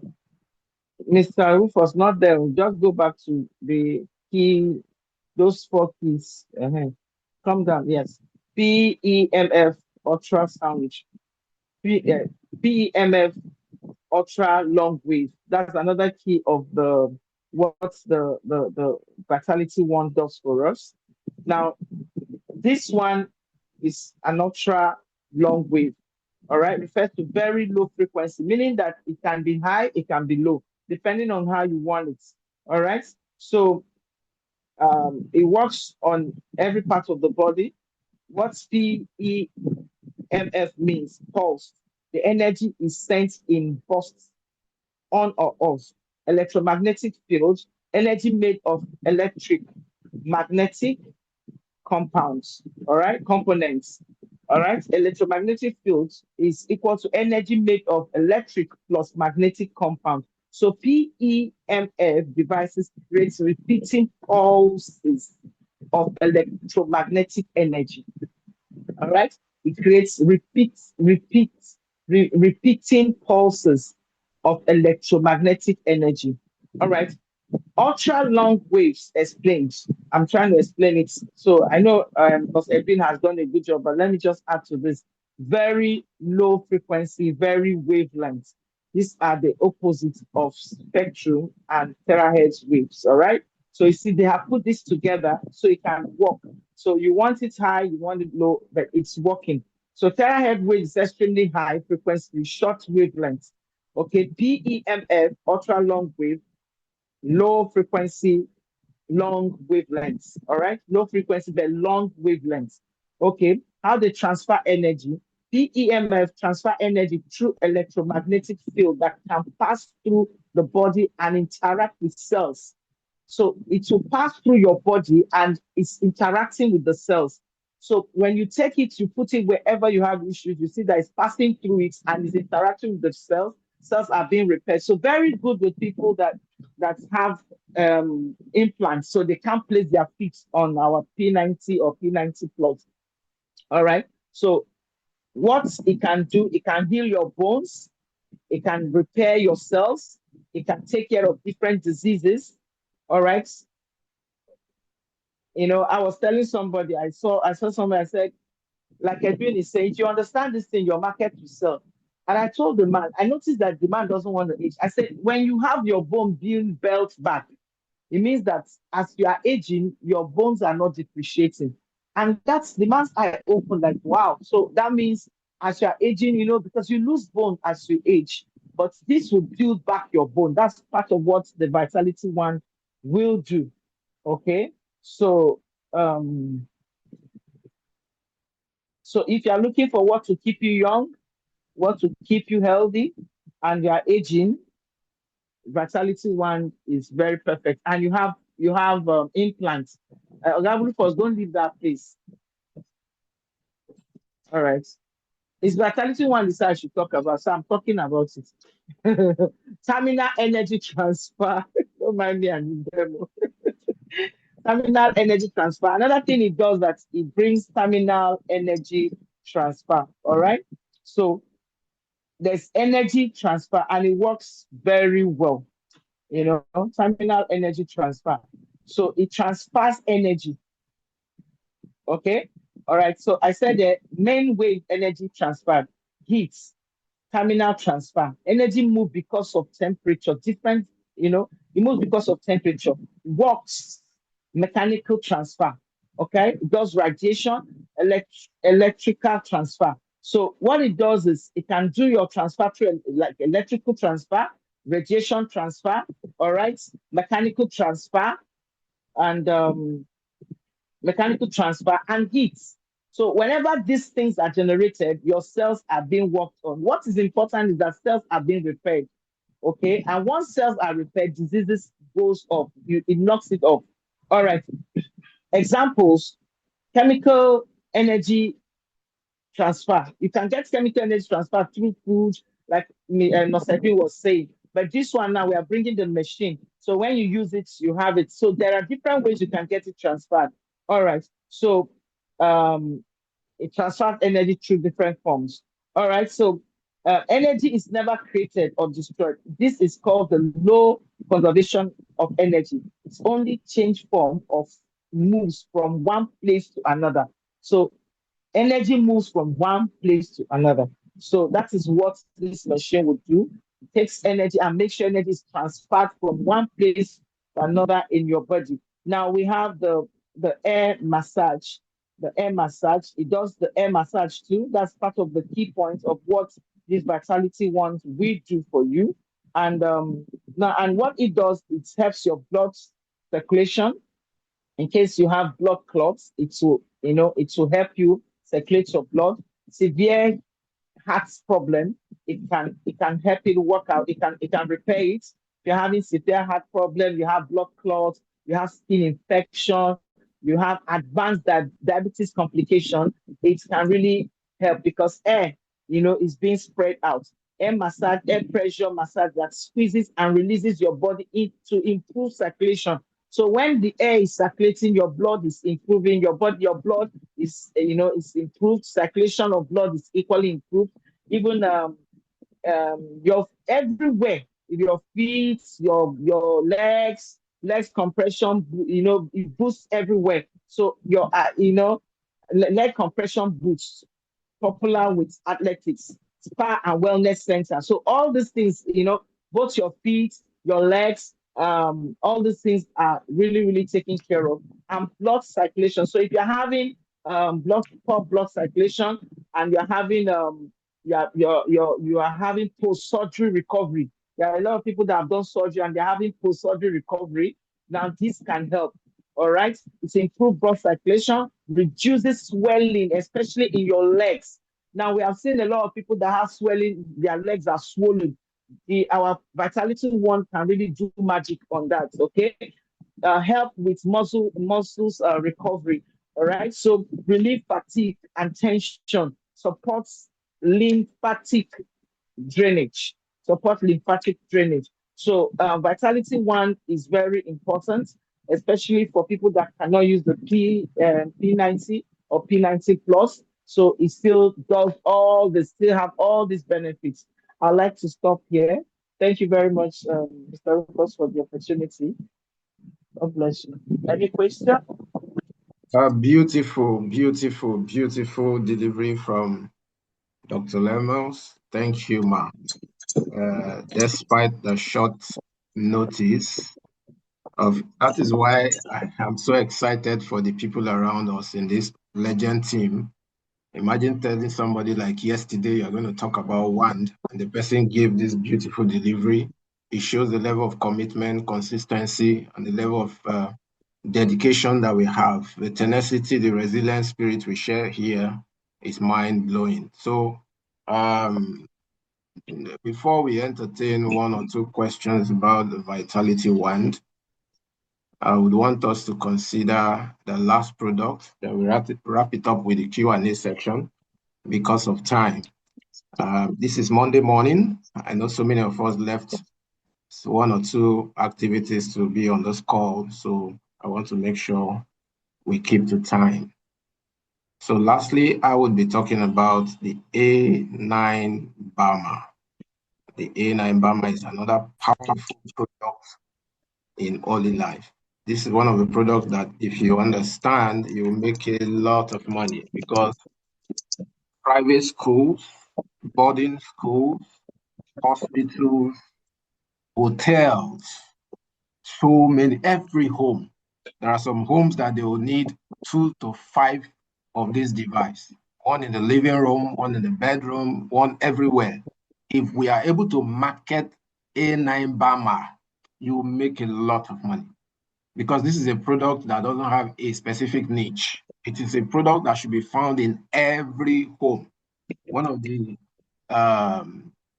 Mr. Rufus not there. We'll just go back to the key, those four keys. Come down. Yes. PEMF ultrasound. PEMF ultra long wave. That's another key of the what the Vitality One does for us. Now, this one is an ultra long wave. All right, refers to very low frequency, meaning that it can be high, it can be low, depending on how you want it. All right, so it works on every part of the body. What PEMF means, pulse. The energy is sent in bursts, on or off. Electromagnetic field, energy made of electric, magnetic compounds, all right, components. All right, electromagnetic field is equal to energy made of electric plus magnetic compound. So PEMF devices creates repeating pulses of electromagnetic energy. All right, it creates repeating pulses of electromagnetic energy. All right, ultra long waves explained. I'm trying to explain it. So I know because Edwin has done a good job, but let me just add to this. Very low frequency, very wavelength. These are the opposites of spectrum and terahertz waves. All right. So you see, they have put this together so it can work. So you want it high, you want it low, but it's working. So terahertz wave is extremely high frequency, short wavelength. Okay, PEMF, ultra long wave, low frequency, long wavelengths. All right, low frequency, but long wavelengths. Okay, how they transfer energy. PEMF transfer energy through electromagnetic field that can pass through the body and interact with cells. So it will pass through your body and it's interacting with the cells. So when you take it, you put it wherever you have issues, you see that it's passing through it and it's interacting with the cells. Cells are being repaired. So very good with people that have implants, so they can't place their feet on our P90 or P90 plugs. All right. So what it can do, it can heal your bones, it can repair your cells, it can take care of different diseases. All right. You know, I was telling somebody, I saw somebody, I said, like Edwin is saying, you understand this thing, your market to sell. And I told the man, I noticed that the man doesn't want to age. I said, when you have your bone being built back, it means that as you are aging, your bones are not depreciating. And that's the man's eye open, like, wow. So that means as you are aging, you know, because you lose bone as you age, but this will build back your bone. That's part of what the Vitality One will do. Okay. So so if you're looking for what to keep you young, what to keep you healthy, and you're aging, Vitality One is very perfect. And you have implants. Rufus, don't leave that place. All right. It's Vitality One this I should talk about. So I'm talking about it. Terminal energy transfer. Don't mind me and demo. Terminal energy transfer. Another thing it does that it brings terminal energy transfer. All right. So there's energy transfer and it works very well. You know, terminal energy transfer. So it transfers energy. Okay. All right. So I said the main wave energy transfer, heat, terminal transfer. Energy move because of temperature. Different, you know, it moves because of temperature. Works, mechanical transfer. Okay. It does radiation, electrical transfer. So what it does is it can do your transfer through like electrical transfer, radiation transfer, all right, mechanical transfer, and mechanical transfer and heat. So whenever these things are generated, your cells are being worked on. What is important is that cells are being repaired. Okay, and once cells are repaired, diseases goes off. It knocks it off. All right. Examples: chemical energy transfer. You can get chemical energy transfer through food, like Nosebin was saying. But this one now, we are bringing the machine. So when you use it, you have it. So there are different ways you can get it transferred. All right. So it transfers energy through different forms. All right. So energy is never created or destroyed. This is called the low conservation of energy. It's only change form of moves from one place to another. So energy moves from one place to another. So that is what this machine would do. It takes energy and makes sure energy is transferred from one place to another in your body. Now we have the air massage. The air massage, it does the air massage too. That's part of the key points of what this Vitality ones will do for you. And now, and what it does, it helps your blood circulation. In case you have blood clots, it will, it will help you circulate your blood. Severe heart problem, it can help it work out. It can repair it. If you're having severe heart problem, you have blood clots, you have skin infection, you have advanced diabetes complication, it can really help because air, is being spread out. Air massage, air pressure massage that squeezes and releases your body to improve circulation. So when the air is circulating, your blood is improving, your blood is improved, circulation of blood is equally improved. Even your everywhere, your feet, your legs compression, it boosts everywhere. So your leg compression boosts, popular with athletics, spa and wellness center. So all these things, both your feet, your legs, all these things are really, really taken care of. And blood circulation. So if you're having poor blood circulation and you're having you are having post-surgery recovery. There are a lot of people that have done surgery and they're having post-surgery recovery. Now this can help. All right, it's improved blood circulation, reduces swelling, especially in your legs. Now we have seen a lot of people that have swelling, their legs are swollen. Our Vitality One can really do magic on that. Okay, help with muscles recovery. All right, so relieve fatigue and tension, supports lymphatic drainage, support lymphatic drainage. So Vitality One is very important, especially for people that cannot use the P90 or P90 plus. So it still does still have all these benefits. I'd like to stop here. Thank you very much, Mr. Rufus, for the opportunity. God bless you. Any question? Beautiful, beautiful, beautiful delivery from Dr. Lemos. Thank you, Ma. Despite the short notice that is why I am so excited for the people around us in this legend team. Imagine telling somebody like yesterday, you're going to talk about WAND, and the person gave this beautiful delivery. It shows the level of commitment, consistency, and the level of dedication that we have. The tenacity, the resilient spirit we share here is mind-blowing. So before we entertain one or two questions about the Vitality WAND, I would want us to consider the last product. Then we wrap it up with the Q&A section because of time. This is Monday morning. I know so many of us left one or two activities to be on this call, so I want to make sure we keep to time. So lastly, I would be talking about the A9 Bama. The A9 Bama is another powerful product in Olylife. This is one of the products that if you understand, you will make a lot of money because private schools, boarding schools, hospitals, hotels, so many, every home. There are some homes that they will need 2 to 5 of this device. One in the living room, one in the bedroom, one everywhere. If we are able to market A9 Bama, you will make a lot of money. Because this is a product that doesn't have a specific niche. It is a product that should be found in every home. One of the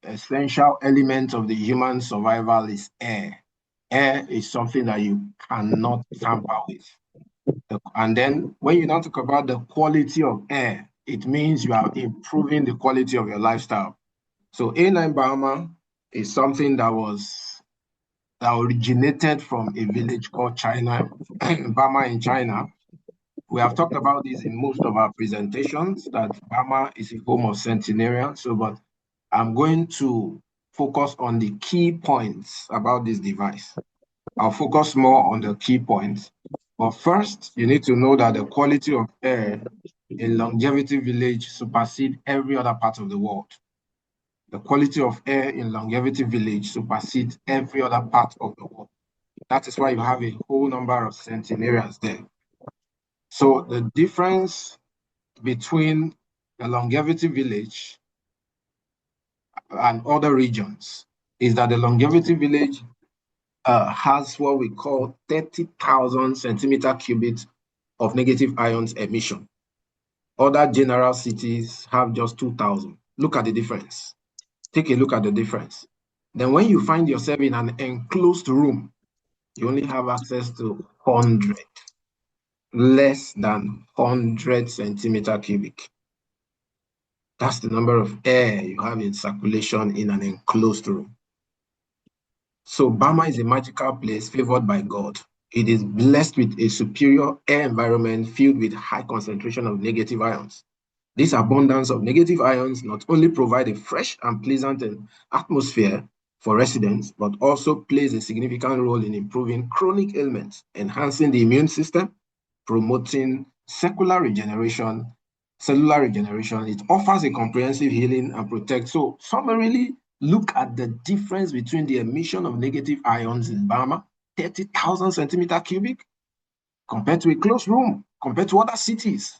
essential elements of the human survival is air. Air is something that you cannot tamper with. And then when you now talk about the quality of air, it means you are improving the quality of your lifestyle. So A9 Bahama is something that originated from a village called China, Bama in China. We have talked about this in most of our presentations, that Bama is a home of centenarians. So, but I'm going to focus on the key points about this device. I'll focus more on the key points. But first, you need to know that the quality of air in Longevity Village supersedes every other part of the world. The quality of air in Longevity Village supersedes every other part of the world. That is why you have a whole number of centenarians there. So the difference between the Longevity Village and other regions is that the Longevity Village has what we call 30,000 centimeter cubic of negative ions emission. Other general cities have just 2,000. Look at the difference. Take a look at the difference. Then when you find yourself in an enclosed room, you only have access to 100, less than 100 centimeter cubic. That's the number of air you have in circulation in an enclosed room. So Bama is a magical place favored by God. It is blessed with a superior air environment filled with high concentration of negative ions. This abundance of negative ions not only provide a fresh and pleasant atmosphere for residents, but also plays a significant role in improving chronic ailments, enhancing the immune system, promoting cellular regeneration. It offers a comprehensive healing and protect. So summarily, look at the difference between the emission of negative ions in Bama, 30,000 centimeter cubic, compared to a closed room, compared to other cities.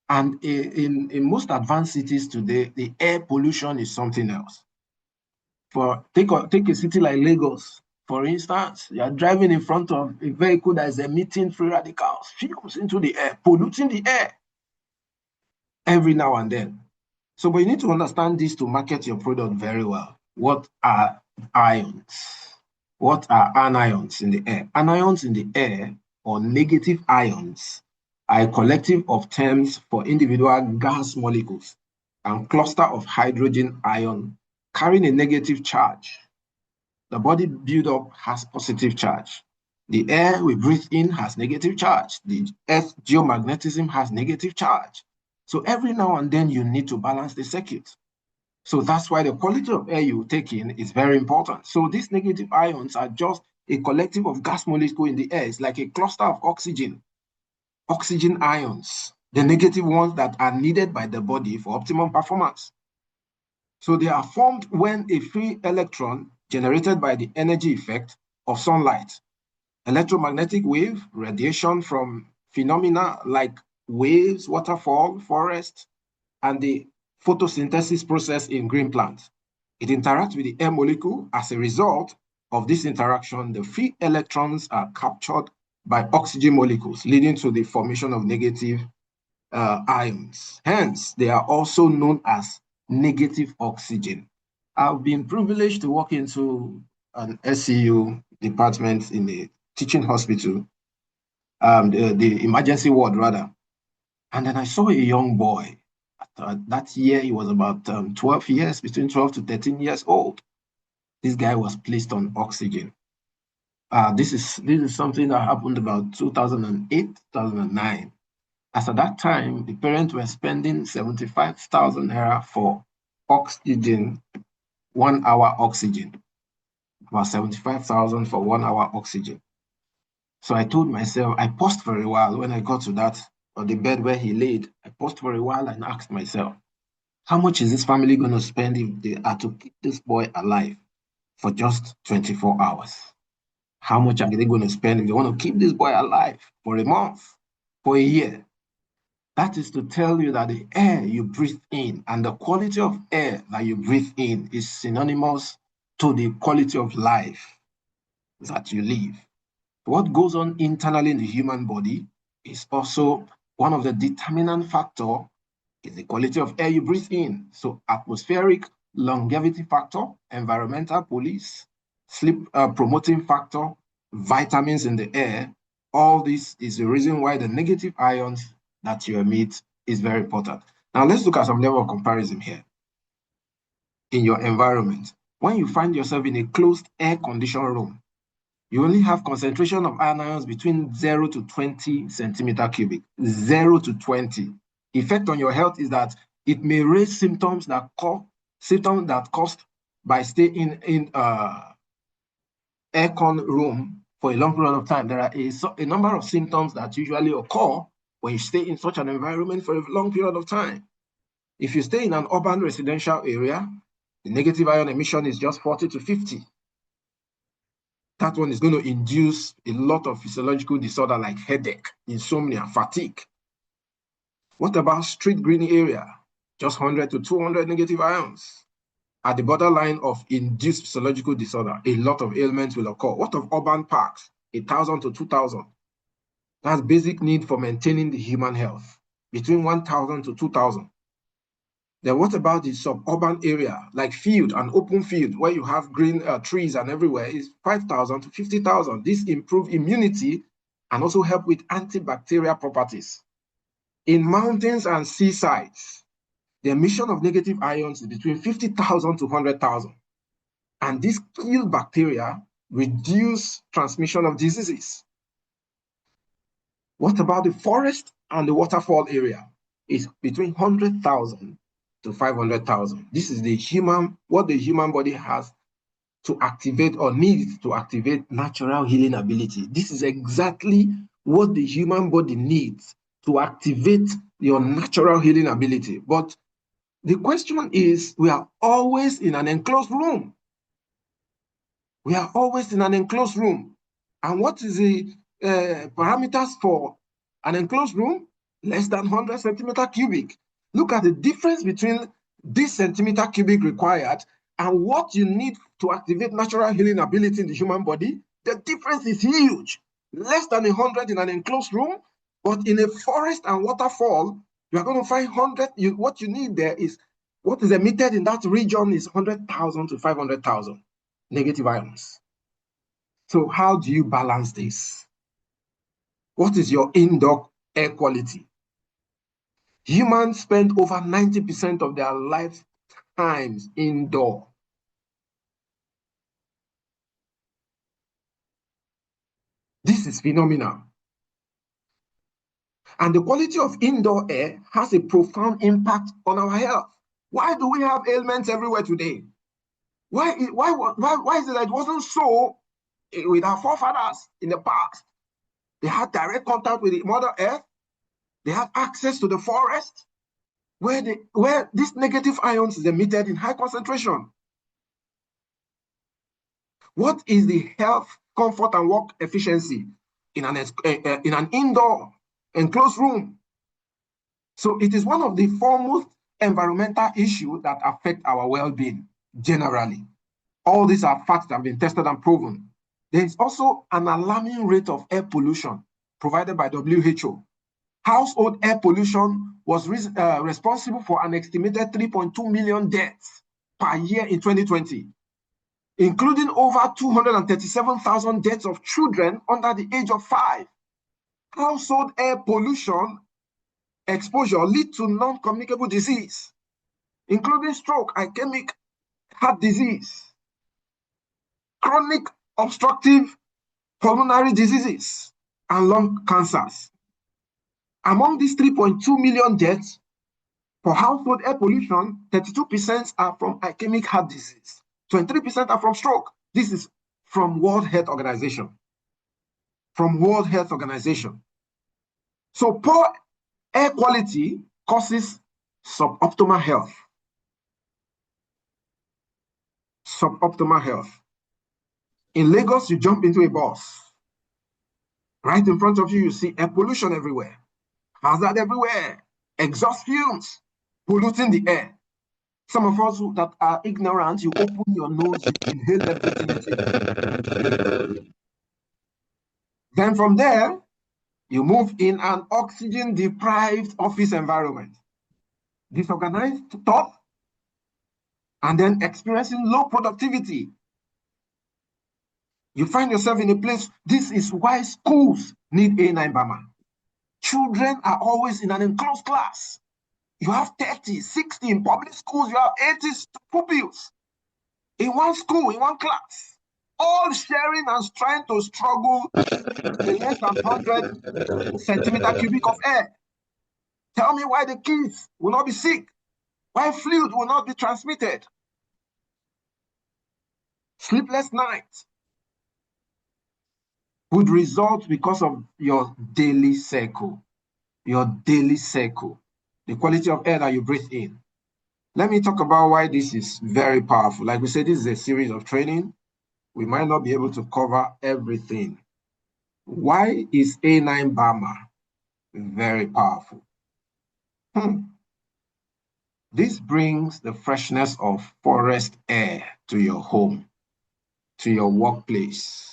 And in most advanced cities today, the air pollution is something else. Take a city like Lagos, for instance, you are driving in front of a vehicle that is emitting free radicals, fumes into the air, polluting the air every now and then. So, but you need to understand this to market your product very well. What are ions? What are anions in the air? Anions in the air, or negative ions, are a collective of terms for individual gas molecules and cluster of hydrogen ion carrying a negative charge. The body buildup has positive charge. The air we breathe in has negative charge. The earth geomagnetism has negative charge. So every now and then you need to balance the circuit. So that's why the quality of air you take in is very important. So these negative ions are just a collective of gas molecules in the air. It's like a cluster of oxygen ions, the negative ones that are needed by the body for optimum performance. So they are formed when a free electron generated by the energy effect of sunlight, electromagnetic wave, radiation from phenomena like waves, waterfall, forest, and the photosynthesis process in green plants. It interacts with the air molecule. As a result of this interaction, the free electrons are captured by oxygen molecules, leading to the formation of negative ions. Hence, they are also known as negative oxygen. I've been privileged to walk into an SCU department in a teaching hospital, the emergency ward rather. And then I saw a young boy. That year, he was about 12 years, between 12 to 13 years old. This guy was placed on oxygen. This is something that happened about 2008, 2009. As at that time, the parents were spending 75,000 naira for oxygen, 1 hour oxygen. About 75,000 for 1 hour oxygen. So I told myself, I paused for a while when I got to that, on the bed where he laid. I paused for a while and asked myself, how much is this family going to spend if they are to keep this boy alive for just 24 hours? How much are they going to spend if they want to keep this boy alive for a month, for a year? That is to tell you that the air you breathe in and the quality of air that you breathe in is synonymous to the quality of life that you live. What goes on internally in the human body is also one of the determinant factors is the quality of air you breathe in. So atmospheric longevity factor, environmental police, sleep promoting factor, vitamins in the air, All this is the reason why the negative ions that you emit is very important. Now let's look at some level of comparison here. In your environment, when you find yourself in a closed air-conditioned room, you only have concentration of ions between 0 to 20 centimeter cubic. 0 to 20. Effect on your health is that it may raise symptoms that caused by staying in aircon room for a long period of time. There are a number of symptoms that usually occur when you stay in such an environment for a long period of time. If you stay in an urban residential area, the negative ion emission is just 40 to 50. That one is going to induce a lot of physiological disorder like headache, insomnia, fatigue. What about street green area? Just 100 to 200 negative ions. At the borderline of induced physiological disorder, a lot of ailments will occur. What of urban parks? 1,000 to 2,000. That's basic need for maintaining the human health. Between 1,000 to 2,000. Then what about the suburban area, like field, an open field where you have green trees and everywhere is 5,000 to 50,000. This improves immunity and also help with antibacterial properties. In mountains and seasides, the emission of negative ions is between 50,000 to 100,000. And this kill bacteria, reduce transmission of diseases. What about the forest and the waterfall area? It's between 100,000 to 500,000. This is what the human body has to activate or needs to activate natural healing ability. This is exactly what the human body needs to activate your natural healing ability. But the question is, we are always in an enclosed room. We are always in an enclosed room. And what is the parameters for an enclosed room? Less than 100 centimeter cubic. Look at the difference between this centimeter cubic required and what you need to activate natural healing ability in the human body. The difference is huge. Less than 100 in an enclosed room, but in a forest and waterfall, you are going to find 100. What you need there is, what is emitted in that region is 100,000 to 500,000 negative ions. So how do you balance this? What is your indoor air quality? Humans spend over 90% of their lifetimes indoor. This is phenomenal. And the quality of indoor air has a profound impact on our health. Why do we have ailments everywhere today? Why is it that it wasn't so with our forefathers in the past? They had direct contact with the Mother Earth. They have access to the forest where this negative ions is emitted in high concentration. What is the health, comfort, and work efficiency in an indoor enclosed room? So it is one of the foremost environmental issues that affect our well-being generally. All these are facts that have been tested and proven. There is also an alarming rate of air pollution provided by WHO. Household air pollution was responsible for an estimated 3.2 million deaths per year in 2020, including over 237,000 deaths of children under the age of 5. Household air pollution exposure leads to non-communicable disease, including stroke, ischemic heart disease, chronic obstructive pulmonary diseases, and lung cancers. Among these 3.2 million deaths for household air pollution, 32% are from ischemic heart disease, 23% are from stroke. This is from World Health Organization. From World Health Organization. So poor air quality causes suboptimal health. Suboptimal health. In Lagos, you jump into a bus. Right in front of you, you see air pollution everywhere. Hazard everywhere. Exhaust fumes polluting the air. Some of us that are ignorant, you open your nose, you inhale everything. Then from there, you move in an oxygen-deprived office environment. Disorganized thought, and then experiencing low productivity. You find yourself in a place, this is why schools need A9 Bama. Children are always in an enclosed class. You have 30, 60 in public schools, you have 80 pupils in one school, in one class, all sharing and trying to struggle in less than 100 centimeter cubic of air. Tell me why the kids will not be sick, why flu will not be transmitted. Sleepless nights would result because of your daily cycle, the quality of air that you breathe in. Let me talk about why this is very powerful. Like we said, this is a series of training. We might not be able to cover everything. Why is A9 Bama very powerful? This brings the freshness of forest air to your home, to your workplace.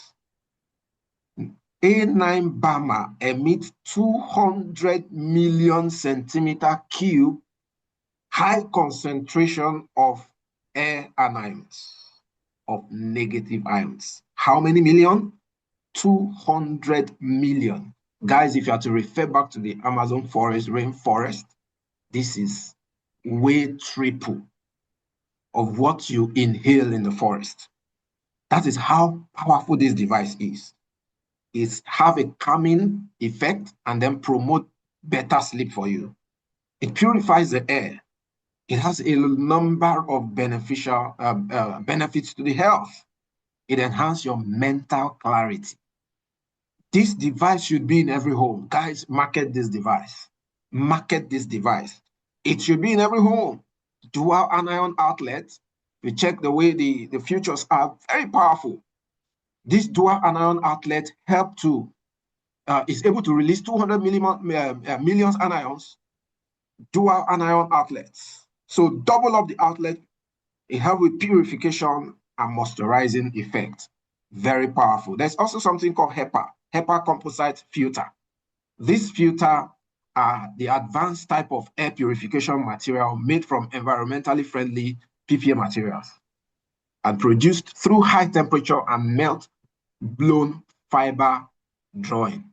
A9 Bama emits 200 million centimeter cube high concentration of air anions, of negative ions. How many million? 200 million. Guys, if you have to refer back to the Amazon forest, rainforest, this is way triple of what you inhale in the forest. That is how powerful this device is. It's have a calming effect and then promote better sleep for you. It purifies the air. It has a number of beneficial benefits to the health. It enhances your mental clarity. This device should be in every home. Guys, market this device. Market this device. It should be in every home. Dual anion outlet. We check the way the features are very powerful. This dual anion outlet is able to release 200 million anions, dual anion outlets. So double up the outlet. It helps with purification and moisturizing effect. Very powerful. There's also something called HEPA composite filter. This filter are the advanced type of air purification material made from environmentally friendly PPA materials and produced through high temperature and melt blown fiber drawing.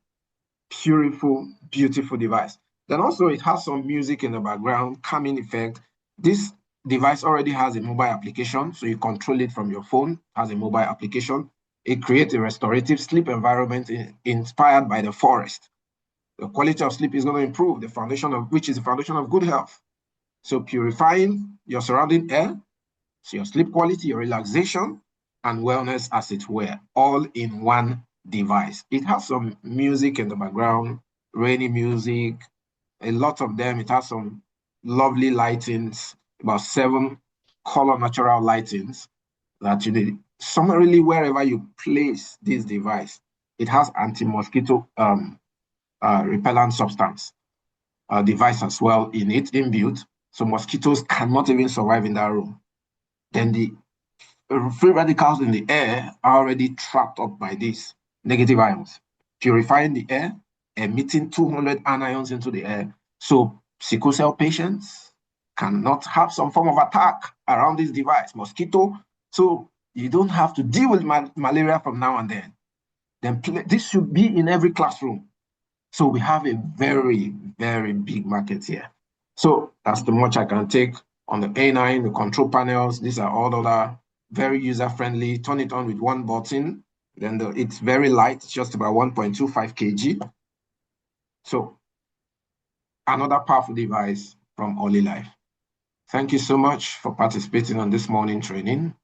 Beautiful device. Then also it has some music in the background, calming effect. This device already has a mobile application, so you control it from your phone, has a mobile application. It creates a restorative sleep environment inspired by the forest. The quality of sleep is going to improve, which is the foundation of good health. So purifying your surrounding air, so your sleep quality, your relaxation, and wellness as it were, all in one device. It has some music in the background, rainy music, a lot of them. It has some lovely lightings, about 7 color natural lightings that you need. Summarily, wherever you place this device, it has anti-mosquito repellent substance device as well in it, inbuilt. So mosquitoes cannot even survive in that room. Then the free radicals in the air are already trapped up by these negative ions, purifying the air, emitting 200 anions into the air. So sickle cell patients cannot have some form of attack around this device, mosquito. So you don't have to deal with malaria from now and then. Then this should be in every classroom. So we have a very, very big market here. So that's the much I can take on the A9, the control panels. These are all other very user-friendly. Turn it on with one button. Then it's very light, it's just about 1.25 kg. So another powerful device from Olylife. Thank you so much for participating on this morning training.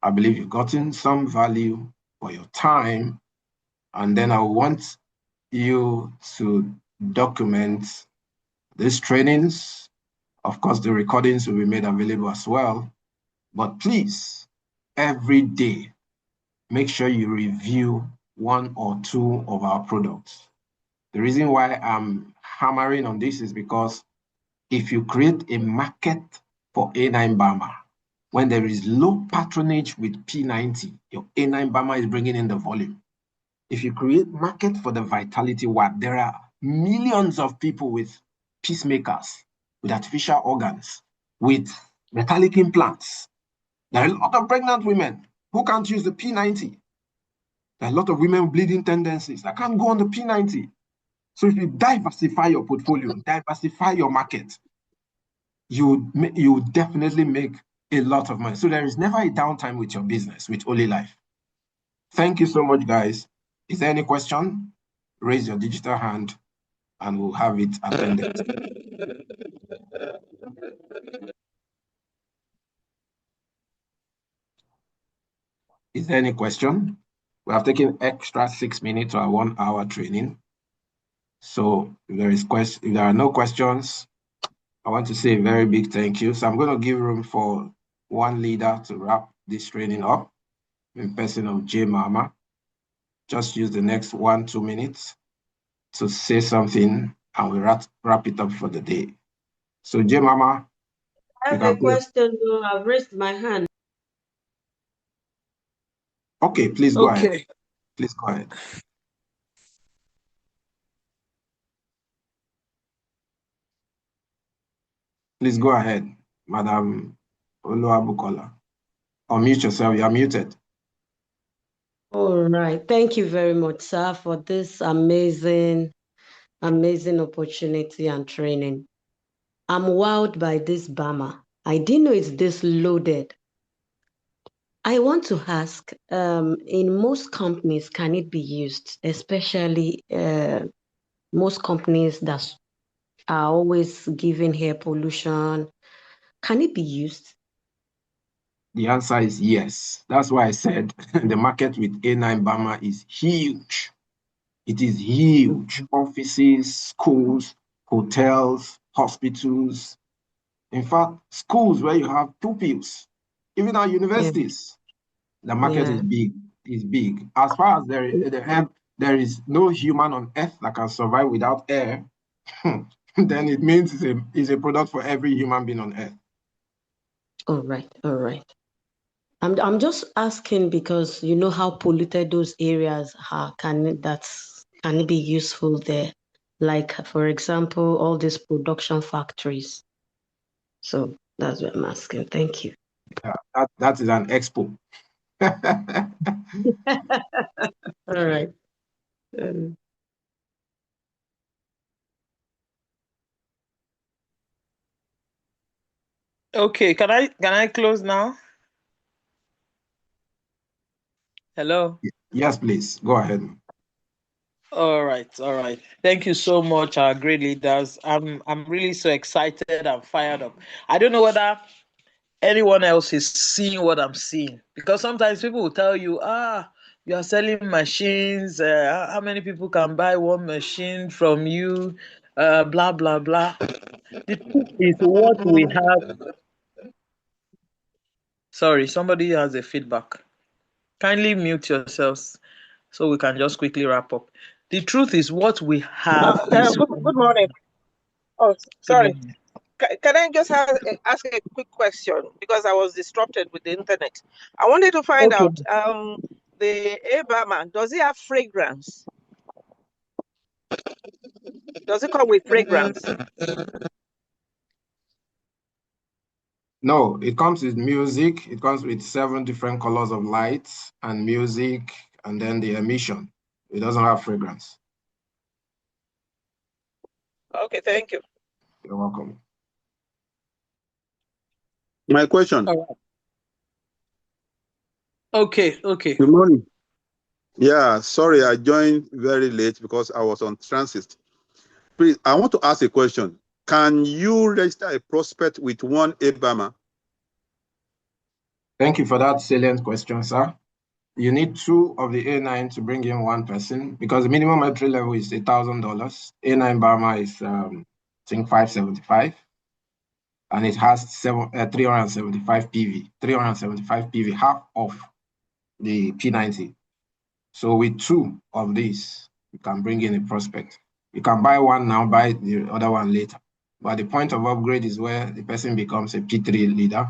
I believe you've gotten some value for your time. And then I want you to document these trainings. Of course, the recordings will be made available as well. But please, every day, make sure you review 1 or 2 of our products. The reason why I'm hammering on this is because if you create a market for A9 Bama, when there is low patronage with P90, your A9 Bama is bringing in the volume. If you create market for the Vitality Watt, there are millions of people with pacemakers, with artificial organs, with metallic implants. There are a lot of pregnant women who can't use the P90. A lot of women bleeding tendencies. I can't go on the P90. So if you diversify your portfolio, diversify your market, you definitely make a lot of money. So there is never a downtime with your business, with Olylife. Thank you so much, guys. Is there any question? Raise your digital hand and we'll have it attended. Is there any question? We have taken extra 6 minutes to our 1 hour training. So if there are no questions, I want to say a very big thank you. So I'm going to give room for one leader to wrap this training up in person of J Mama. Just use the next 1-2 minutes to say something and we wrap it up for the day. So J Mama. I have a question, though. I've raised my hand. Okay, please go ahead. Please go ahead. Please go ahead, Madam Oluwabukola. Unmute yourself. You are muted. All right. Thank you very much, sir, for this amazing opportunity and training. I'm wowed by this Bama. I didn't know it's this loaded. I want to ask, in most companies, can it be used, especially most companies that are always giving air pollution? Can it be used? The answer is yes. That's why I said the market with A9 Bama is huge. It is huge. Offices, schools, hotels, hospitals. In fact, schools where you have pupils, even our universities, the market is big. Is big. As far as there is no human on earth that can survive without air, then it means it's a product for every human being on earth. All right. I'm just asking because you know how polluted those areas are. Can it be useful there? Like, for example, all these production factories. So that's what I'm asking. Thank you. Yeah, that is an expo. All right. Okay, can I close now? Hello. Yes, please. Go ahead. All right. Thank you so much, our great leaders. I'm really so excited and fired up. I don't know whether anyone else is seeing what I'm seeing, because sometimes people will tell you, you are selling machines. How many people can buy one machine from you? Blah blah blah. The truth is, what we have. Sorry, somebody has a feedback. Kindly mute yourselves so we can just quickly wrap up. The truth is, what we have is. Good morning. Oh, sorry. Can I just ask a quick question? Because I was disrupted with the internet. I wanted to find out, the Obama, does it have fragrance? Does it come with fragrance? No, it comes with music. It comes with 7 different colors of lights and music, and then the emission. It doesn't have fragrance. Okay, thank you. You're welcome. My question. Okay. Good morning. Yeah, sorry, I joined very late because I was on transit. Please, I want to ask a question. Can you register a prospect with one Obama? Thank you for that salient question, sir. You need 2 of the A9 to bring in 1 person because the minimum entry level is $1,000. A9 Bama is, I think, $575, and it has 375 PV. 375 PV, half of the P90. So with 2 of these, you can bring in a prospect. You can buy one now, buy the other one later. But the point of upgrade is where the person becomes a P3 leader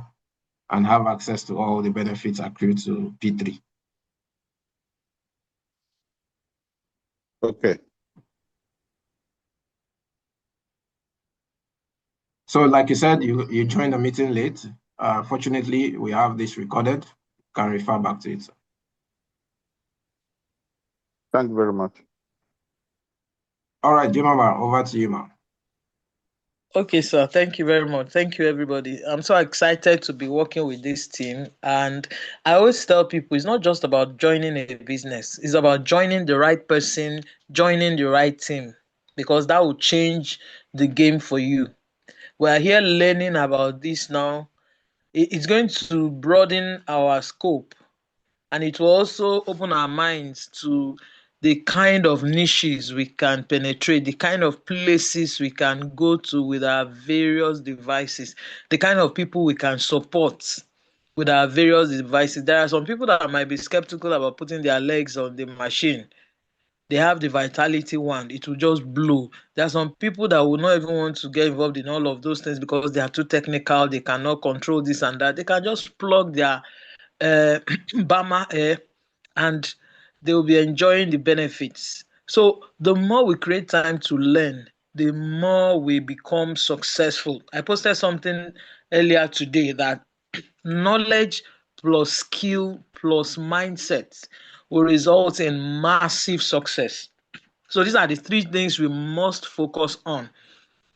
and have access to all the benefits accrued to P3. Okay. So like you said, you joined the meeting late. Fortunately, we have this recorded. You can refer back to it. Thank you very much. All right, Jemama, over to you, ma'am. Okay, sir. Thank you very much. Thank you, everybody. I'm so excited to be working with this team. And I always tell people it's not just about joining a business, it's about joining the right person, joining the right team, because that will change the game for you. We're here learning about this now. It's going to broaden our scope, and it will also open our minds to the kind of niches we can penetrate, the kind of places we can go to with our various devices, the kind of people we can support with our various devices. There are some people that might be skeptical about putting their legs on the machine. They have the vitality one, it will just blow. There are some people that will not even want to get involved in all of those things because they are too technical, they cannot control this and that. They can just plug their Bama air and they will be enjoying the benefits. So the more we create time to learn, the more we become successful. I posted something earlier today that knowledge plus skill plus mindset will result in massive success. So these are the three things we must focus on.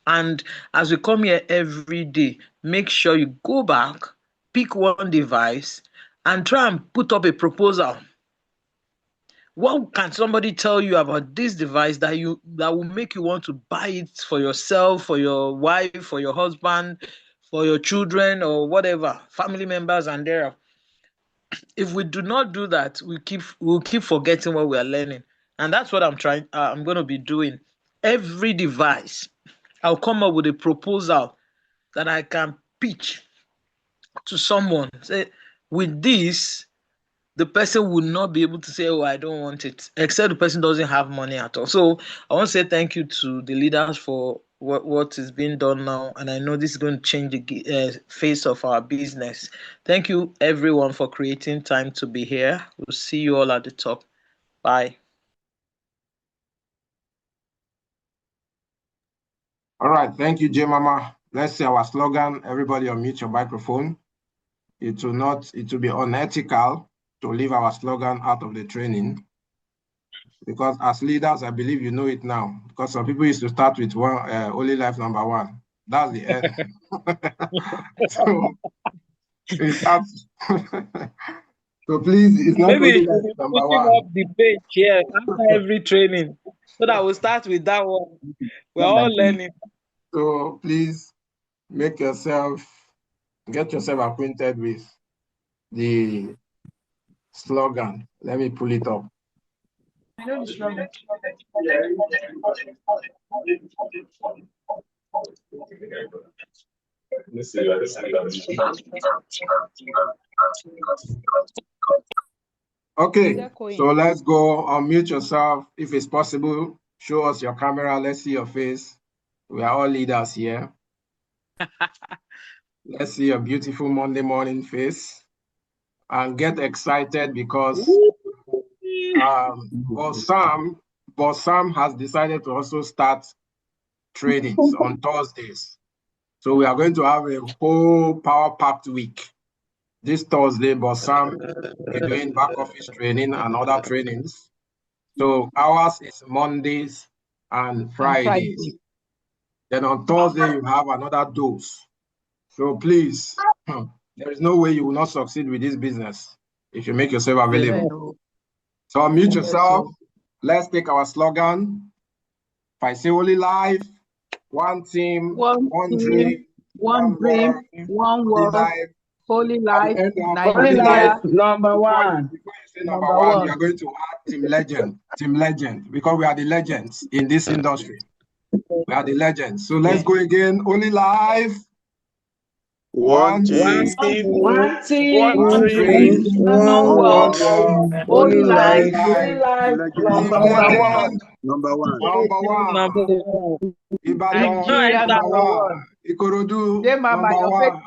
And as we come here every day, make sure you go back, pick one device, and try and put up a proposal. What can somebody tell you about this device that will make you want to buy it for yourself, for your wife, for your husband, for your children, or whatever, family members and thereof? If we do not do that, we'll keep forgetting what we are learning. And that's what I'm going to be doing. Every device, I'll come up with a proposal that I can pitch to someone. Say, with this, the person will not be able to say, oh, I don't want it, except the person doesn't have money at all. So I want to say thank you to the leaders for what is being done now. And I know this is going to change the face of our business. Thank you, everyone, for creating time to be here. We'll see you all at the top. Bye. All right, thank you, Jemama. Let's say our slogan. Everybody unmute your microphone. It will be unethical to leave our slogan out of the training. Because as leaders, I believe you know it now. Because some people used to start with Olylife number one. That's the end. So it starts. So please, it's not Maybe Olylife number putting one. up the page here after every training, so that we'll start with that one. We're all learning. So please get yourself acquainted with the slogan. Let me pull it up. Okay, so let's go. Unmute yourself if it's possible. Show us your camera. Let's see your face. We are all leaders here. Let's see your beautiful Monday morning face. And get excited because Boss Sam has decided to also start trainings on Thursdays. So we are going to have a whole power-packed week. This Thursday, Boss Sam is doing back office training and other trainings. So ours is Mondays and Fridays. Then on Thursday, you have another dose. So please, there is no way you will not succeed with this business if you make yourself available. So unmute yourself. Let's take our slogan. If I say Olylife, one team, one dream, one word, one word, Olylife, Olylife, number one. Before you say number one, you are going to add team legend, because we are the legends in this industry. We are the legends. So let's go again. Olylife. One team, one dream, one world. Olylife, number one. Ibadan, number one. Ikorodu, number one.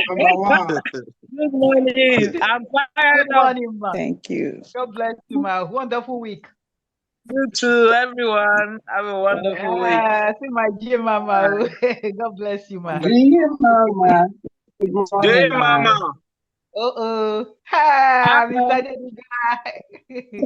Number one. Good morning. I'm fired up. Ma. Thank you. God bless you, ma. Wonderful week. You too, everyone. Have a wonderful week. See my dear mama. God bless you, ma. Dear mama. Dear mama. Mr. Guy.